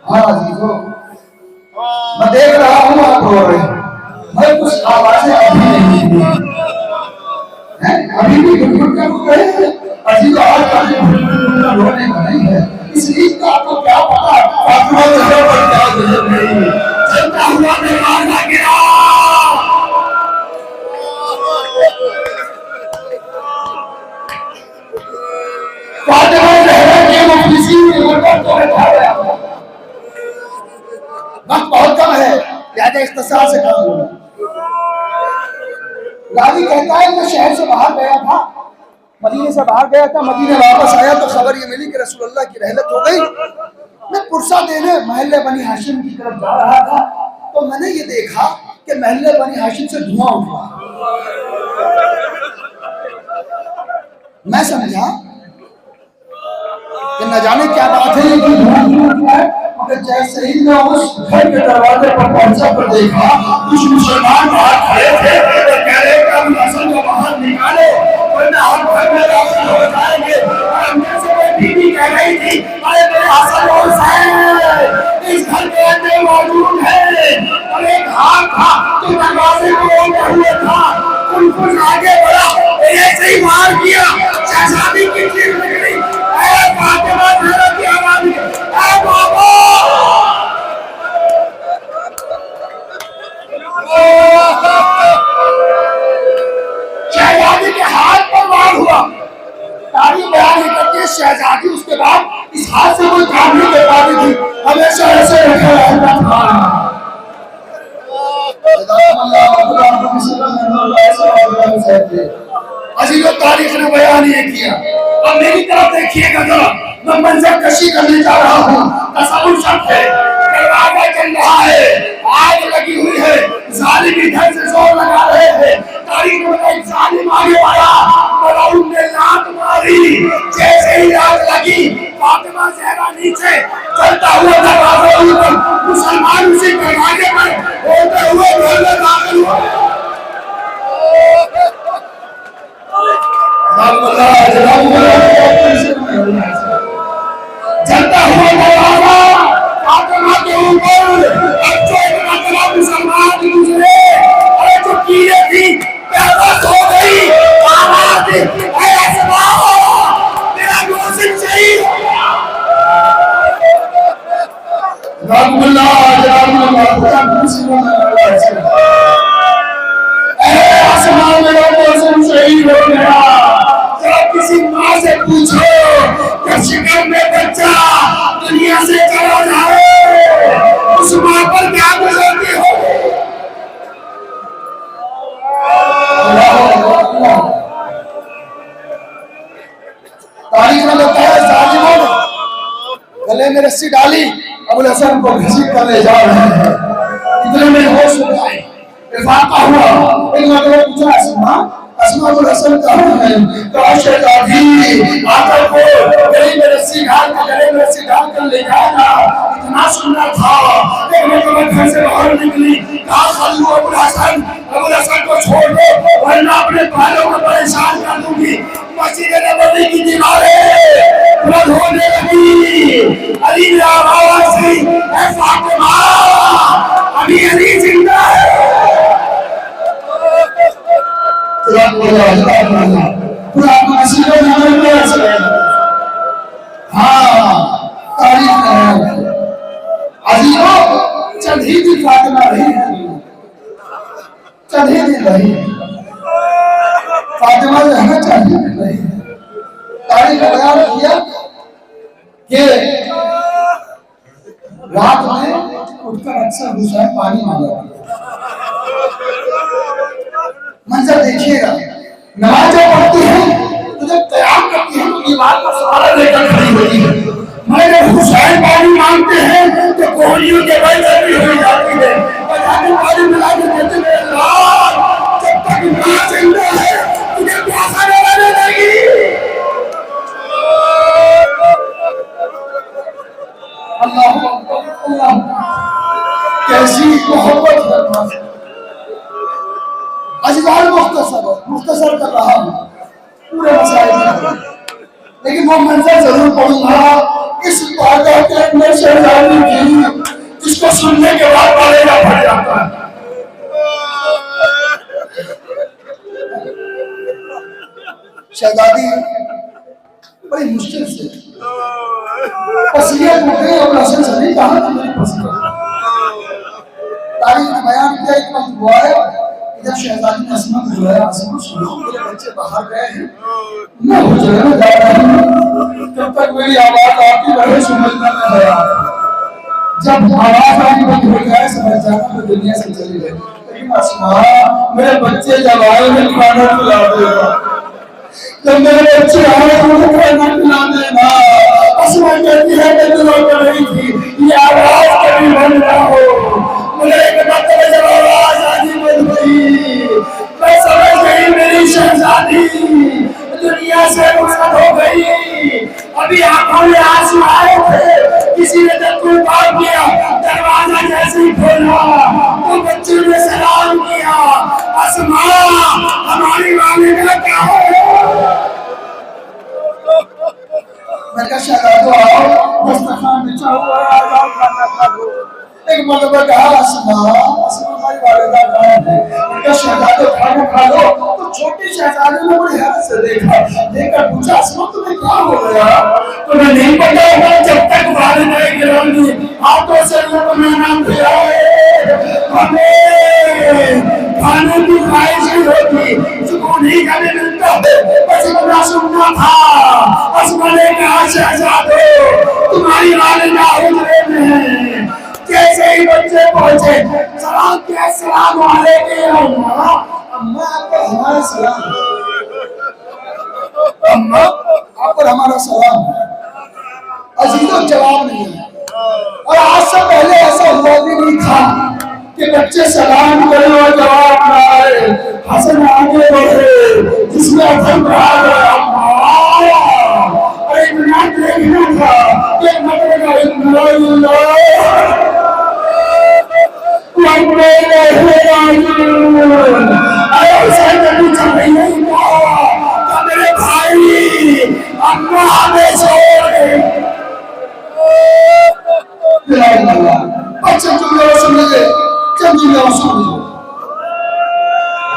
हाँ अजीजों, मैं देख रहा हूँ आप रो रहे हैं, मैं कुछ आवाजें अभी नहीं हैं, अभी भी गुनगुन कर रो रहे हैं। अजीजों आज का रोने का नहीं है, इसलिए का आपको क्या पता फातिमा ज़हरा पर क्या गुजर गई। चलता हुआ बीमार ना गिरा। फातिमा ज़हरा के मुफलिसीन के गुर्बत को बैठा गया। वक्त बहुत कम है, लिहाजा इख्तिसार से काम होगा। रावी कहता है मैं शहर से बाहर गया था, मदीने से बाहर गया था, मदीने वापस आया तो खबर ये मिली कि रसूलुल्लाह की रहलत हो गई। मैं पुरसा देने महल्ले बनी हाशिम की तरफ जा रहा था तो मैंने ये देखा कि महल्ले बनी हाशिम से धुआं उठा। मैं समझा कि न जाने क्या बात है, ये धुआं है। मगर जैसे ही मैं उस घर के दरवाजे पर पहुंचा पर देखा कुछ मुसलमान बाहर खड़े थे तो कह रहे कि हम हसन को बाहर निकाले वरना हम घर में दाखिल हो जाएंगे। और अंदर से कोई बीवी कह रही थी अरे मेरे हसन हुसैन इस घर के अंदर मौजूद है और एक हाथ था तो दरवाजे को ओढ़े हुए था, कुछ आगे बढ़ा, ऐसे ही वार किया, शहजादी की चीख निकली, ऐ फातिमा ज़हरा की आवाज़, ऐ बाबा। शहजादी के हाथ पर वार हुआ। तारीख बयान करती है शहजादी उसके बाद इस हाथ से कोई काम नहीं कर पाती थी, हमेशा ऐसे रखा रहता था। अजीब तारीख ने बयान ये किया। अब मेरी तरफ देखिएगा जरा, मैं मंजर कशी करने जा रहा हूँ। तसव्वुर शर्त है, दरवाजा चल रहा है, आग लगी हुई है, जालिम इधर से जोर लगा रहे हैं। तारीख में एक जालिम आगे बढ़ा, मलाउन ने लात मारी, जैसे ही आग लगी फातिमा ज़हरा नीचे, चलता हुआ दरवाजा ऊपर, मुसलमान उसी दरवाजे पर होते हुए घर में दाखिल हुआ। चलता हुआ दरवाजा फातिमा के ऊपर, बच्चों इतना मुसलमान गुजरे, अरे जो कीड़े थी बेबस हो गई, आवाज मेरा मोहसिन शहीद। आसमान मेरा मोहसिन शहीद हो गया। जरा किसी माँ से पूछो कि शिकर में बच्चा दुनिया से चला जाए, उस माँ पर क्या गुजरती हो। तारीख में लगता है जालिमों ने गले में रस्सी डाली, अबुल हसन को घसीट कर ले जा रहे हैं। इतने में होश उड़ आए, इफाका हुआ, एक नजर पूछा अस्मा अबुल हसन कहाँ है? कहा शहजादी आकर को गले में रस्सी डाल कर ले जाएगा। इतना सुंदर था, एक मरतबा घर से बाहर निकली, कहा खालू अबुल हसन को छोड़ दो वरना अपने बालों को परेशान कर दूंगी। मस्जिद नबवी की दीवारें बुलंद होने लगी, अली ने आवाज दी, ऐ फातिमा अभी अली जिंदा है। चंद ही दिन फातिमा रही, चंद ही दिन रही फातिमा जो है चंद ही दिन रही। तारीख ने बयान किया कि रात में उठकर अक्सर हुसैन पानी मांगा। मंजर देखिएगा, नमाज जब पढ़ती है तो जब तैयार करती है तो दीवार का सहारा लेकर खड़ी होती है। मैं जब हुसैन पानी मांगते हैं तो कोहनियों के बल भी हो जाती है, पानी मिला के कहते हैं जब तक मां जिंदा है तुझे प्यासा नहीं लगने देगी। अल्लाह अल्लाह, कैसी मोहब्बत है। अजवाल मुख्तसर कर रहा हूँ पूरे मसाइल, लेकिन वो मंजर जरूर पढ़ूंगा। इस बादशाह के अंदर शहजादी थी जिसको सुनने के बाद पढ़ेगा पड़ जाता है। शहजादी बड़ी मुश्किल से पसीने टूट गई और हसन से नहीं कहा कि मेरी पसीने। तारीख ने बयान किया, एक वक्त हुआ है इधर शहजादी ने अस्मा को बुलाया, अस्मा सुनो मेरे बच्चे बाहर गए हैं, मैं हुजरे में जा रहा हूँ, जब तक मेरी आवाज आती रहे समझना नहीं आया। जब आवाज आनी बंद हो जाए समझ जाना तो दुनिया से चली गई। लेकिन अस्मा मेरे बच्चे जब आए मैं खाना खिला देगा, जब मेरे बच्चे आए तो मुझे खाना खिला देना। अस्मा कहती है मैं तो रो रही थी, ये आवाज कभी बंद ना हो। मुझे एक मतलब जब आवाज आनी बंद हुई मैं समझ गई मेरी शहजादी दुनिया से रुखसत हो गई। अभी आंखों में आंसू आए थे, किसी ने जब तूफान किया, दरवाजा जैसे ही खोला तो बच्चे ने सलाम किया, अस्मा हमारी वालिदा क्या हो। मैं कहा शहजादी आओ, दस्तरखान बिछा हुआ है, आ जाओ खाना एक मरतबा कहा असमा हमारी वालिदा कहाँ है? उनका शहजादे खाना खा लो। तो छोटी शहजादी ने बड़ी हैरत से देखा, देखकर पूछा असमा तुम्हें क्या हो गया? तुम्हें नहीं पता होगा जब तक वालिदा गिरानी हाथों से लुकमाना खिलाए हमें खाने की ख्वाहिश नहीं होती, सुकून ही कभी मिलता है। बस इतना सुनना था। असमा ने कहा शहजादे तुम्हारी वालिदा हुजरे में है। जैसे ही बच्चे पहुंचे सलाम के अस्सलाम वालेकुम अम्मा। अम्मा आपको हमारा सलाम। अम्मा आप पर हमारा सलाम। अजीजों जवाब नहीं है। और आज से पहले ऐसा हुआ भी नहीं था कि बच्चे सलाम करे और जवाब ना आए। हसन आगे बढ़े जिसमें अफल रहा अरे इतना देखना था कि मतलब मेरे भाई अम्मा हमें छोड़ गई। बच्चे जुमले सुन लीजिए, जब जुमले सुन लीजिए।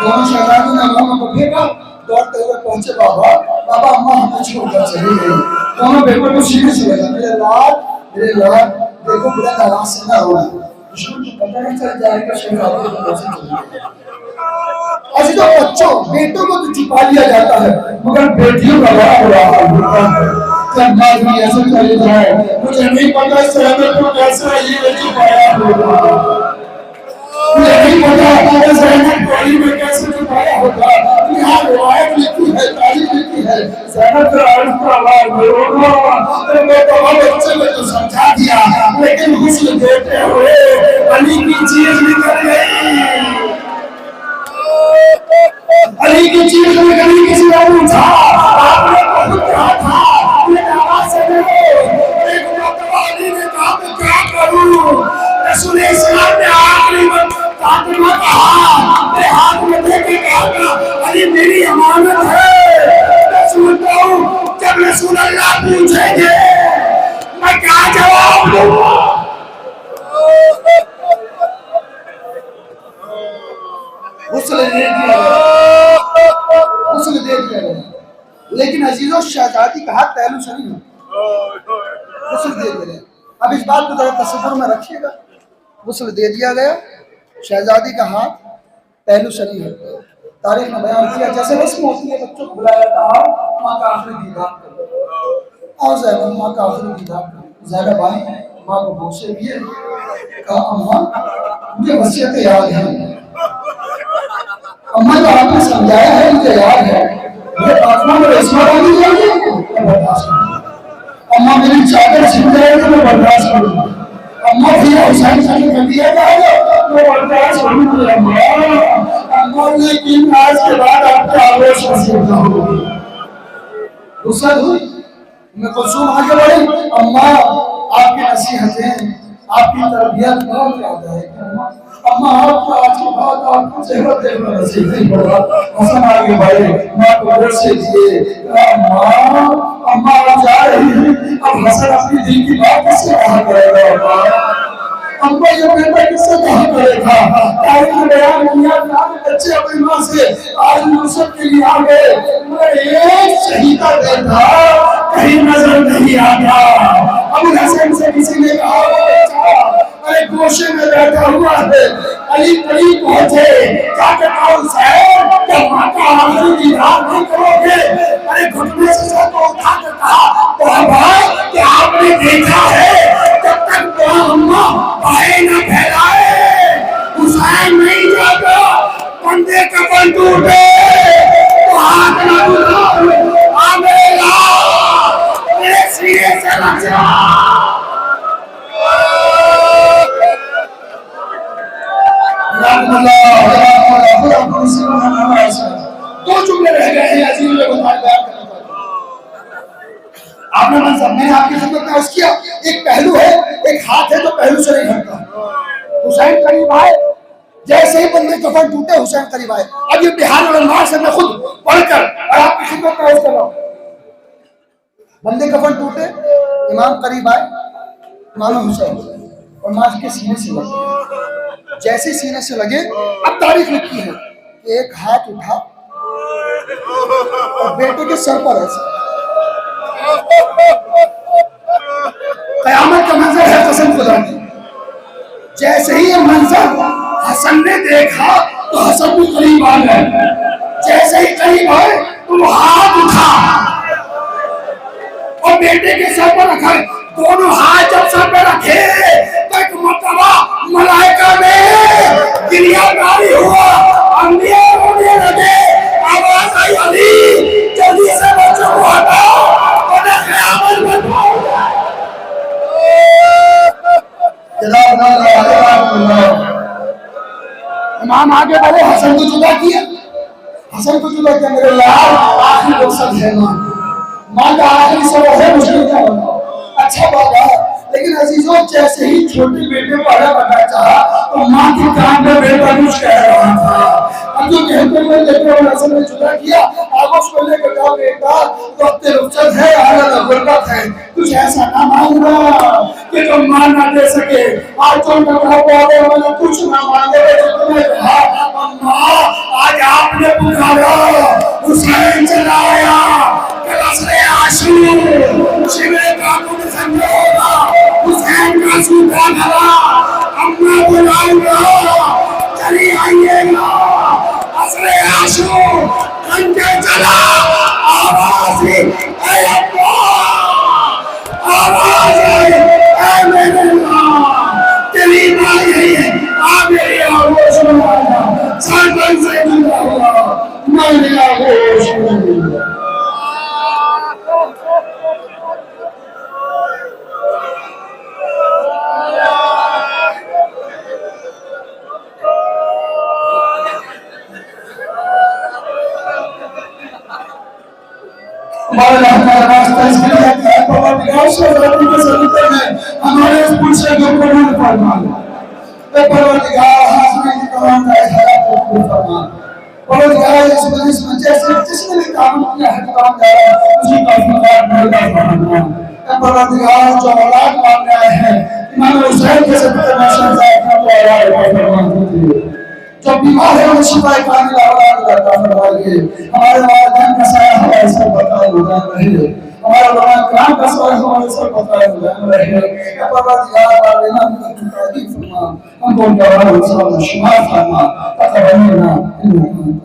दोनों शहजादों ने अम्मा को फेंका, दौड़ते हुए पहुंचे बाबा। बाबा अम्मा हमें छोड़कर चली गई। दोनों बेटे को सीधे से बोला मेरे लाल देखो बुलंद आवाज से ना रोना, दुश्मन को पता नहीं चल जाएगा शहजादे को कैसे चलेगा। ऐसे तो बच्चों बेटों को तो छुपा लिया जाता है मगर बेटियों का बड़ा बुरा हाल होता है। जब माँ भी ऐसे चली जाए मुझे नहीं पता सहमत को कैसे ये छुपाया होगा। मुझे नहीं पता ज़ैनब को में कैसे छुपाया होगा। यहाँ रिवायत लिखी है, तारीख लिखी है। ज़ैनब का अर्थ का आवाज होगा। मैं तो बच्चे में तो समझा दिया लेकिन हुस्न देखते हुए अली की चीज निकल गई। अली की चीज निकली किसी ने पूछा आपने बहुत कहा था ये आवाज से देखो। एक मरतबा अली ने कहा मैं क्या करूं? रसूल इस्लाम ने आखिरी फातिमा कहा मेरे हाथ में देके कहा अली मेरी अमानत है। मैं सुनता हूं जब रसूल अल्लाह पूछेंगे मैं क्या जवाब दूंगा? गुस्ल दे दिया गया। लेकिन अजीजों शहजादी का हाथ पहलू से नहीं गुस्ल दे दिया। अब इस बात को जरा तस्वीर में रखिएगा। गुस्ल दे दिया गया, शहजादी का हाथ पहलू से नहीं है। तारीख में बयान किया जैसे रस्म होती है बच्चों को बुलाया जाता है माँ का आखिरी दीदार करो और ज़ैनब माँ का आखिरी दीदार करो। ज़ैनब आई माँ को बोसे दिए, कहा अम्मा मुझे वसीयतें याद है। अम्मा तो आपने समझाया है मुझे याद है। मुझे फातिमा में रस्मा डाली जाएगी अम्मा मेरी चादर छिन जाएगी मैं बर्दाश्त करूंगा। अम्मा भी हुसैन से कर दिया जाएगा मैं बर्दाश्त करूंगा। अम्मा लेकिन आज के बाद आपके आवेश वसीयत होगी। गुस्सा हुई मैं कुलसूम आगे बढ़ी। अम्मा आपकी नसीहतें आपकी तरबियत बहुत याद है। अम्मा आपका आज के बाद आपको चेहरा देखना नसीब नहीं होगा। हसन आगे बढ़े माँ को से दिए अम्मा आप जा रही है। अब हसन अपनी दिल की बात किससे कहा करेगा? अम्मा ये बेटा किससे कहा करेगा? तारीख में बयान किया बच्चे अपनी माँ से आज यूसुफ के लिए आ गए। मैं एक शहीदा देखा कहीं नजर नहीं आता। अबू हसन से किसी ने कहा अरे गोशे में बैठा हुआ है। अली करीब पहुंचे जाके कहा हुसैन क्या माँ का आखिरी दीदार नहीं करोगे? अरे घुटने से सर को उठा के कहा तो भाई क्या आपने देखा है जब तक तो अम्मा भाई न फैलाए हुसैन नहीं जाता बंदे का बन टूटे तो हाथ न उठाओ आमेला मेरे सीने से लग जा। दो जुमले रह गए हैं अजीब लोगों का बयान करने का। आपने मनसब मैंने आपकी खिदमत में अर्ज किया एक पहलू है एक हाथ है जो पहलू से नहीं हटता। हुसैन करीब आए जैसे ही बंदे कफन टूटे हुसैन करीब आए। अब ये बिहार उलमा से मैं खुद पढ़कर और आपकी खिदमत में अर्ज कर रहा हूं। बंदे कफन टूटे इमाम करीब आए इमाम हुसैन और और माँ के सीने से लगे। जैसे सीने से लगे, अब तारीख लिखी है कि एक हाथ उठा और बेटे के सर पर ऐसा। कयामत का मंजर है कसम खुदा की। जैसे ही ये मंजर हसन ने देखा तो हसन भी करीब आ गए। जैसे ही करीब आए तो वो हाथ उठा और बेटे के सर पर रखा। दोनों हाथ जब सर पे रखे तो एक मर्तबा मलाइका में गिरियाकारी हुआ, अंबिया रोने लगे, आवाज आई अली जल्दी से बच्चों को हटाओ वरना क़यामत बर्पा हो जाए। इमाम आगे बढ़े, हसन को जुदा किया। हसन को जुदा किया, मेरे यार आखिरी मकसद है माँ का आखिरी सब है, मुश्किल क्या बताओ। अच्छा बात है, लेकिन अजीजों जैसे ही छोटे बेटे को आगे बढ़ना चाहा तो माँ के कान में बेटा कुछ कह रहा था। अब जो कहते हुए लेकर हसन ने जुदा किया, अब उसको लेकर कहा बेटा वक्त रुखसत है, हालत गुर्बत है, कुछ ऐसा ना मांगना कि तुम मान ना दे सके। आज जो मैंने कुछ ना मांगे तो तुम्हें कहा अम्मा आज आपने पुकारा हुसैन चला आया, शिविर का तुम समझोगा हुसैन का सूखा भरा, अम्मा बुलाऊंगा चली आइएगा। असरे आशू खंजर चला, आवाज ही ऐ अम्मा, आवाज आई ऐ मेरे माँ, तेरी माँ यही है, आ मेरी आगोश में आया, सरपंच से जुड़ा हुआ मेरी आगोश में। हमारे इस पुरुष को कबूल फरमा, परवरदिगार हाज़िर तमाम का हयात को कबूल फरमा। परवरदिगार इस मजलिस में जैसे जिसने भी काम किया है तमाम दारा उसी का फज़ल मिलता फरमा। परवरदिगार जो औलाद मांगने आए हैं इमाम हुसैन के सदक़े में शहज़ाद को औलाद फरमा। जो बीमार है वो शिफा कामिल औलाद अता फरमाइए। हमारे वालिदैन का साया हमारे सर पर कायम रहे, हमारे उलमा किराम का साया हमारे सर पर कायम रहे। या परवरदिगार वालिना की तारीफ फरमा, हमको दवा और शिफा फरमा, तक़ब्बल मिन्ना इन्नका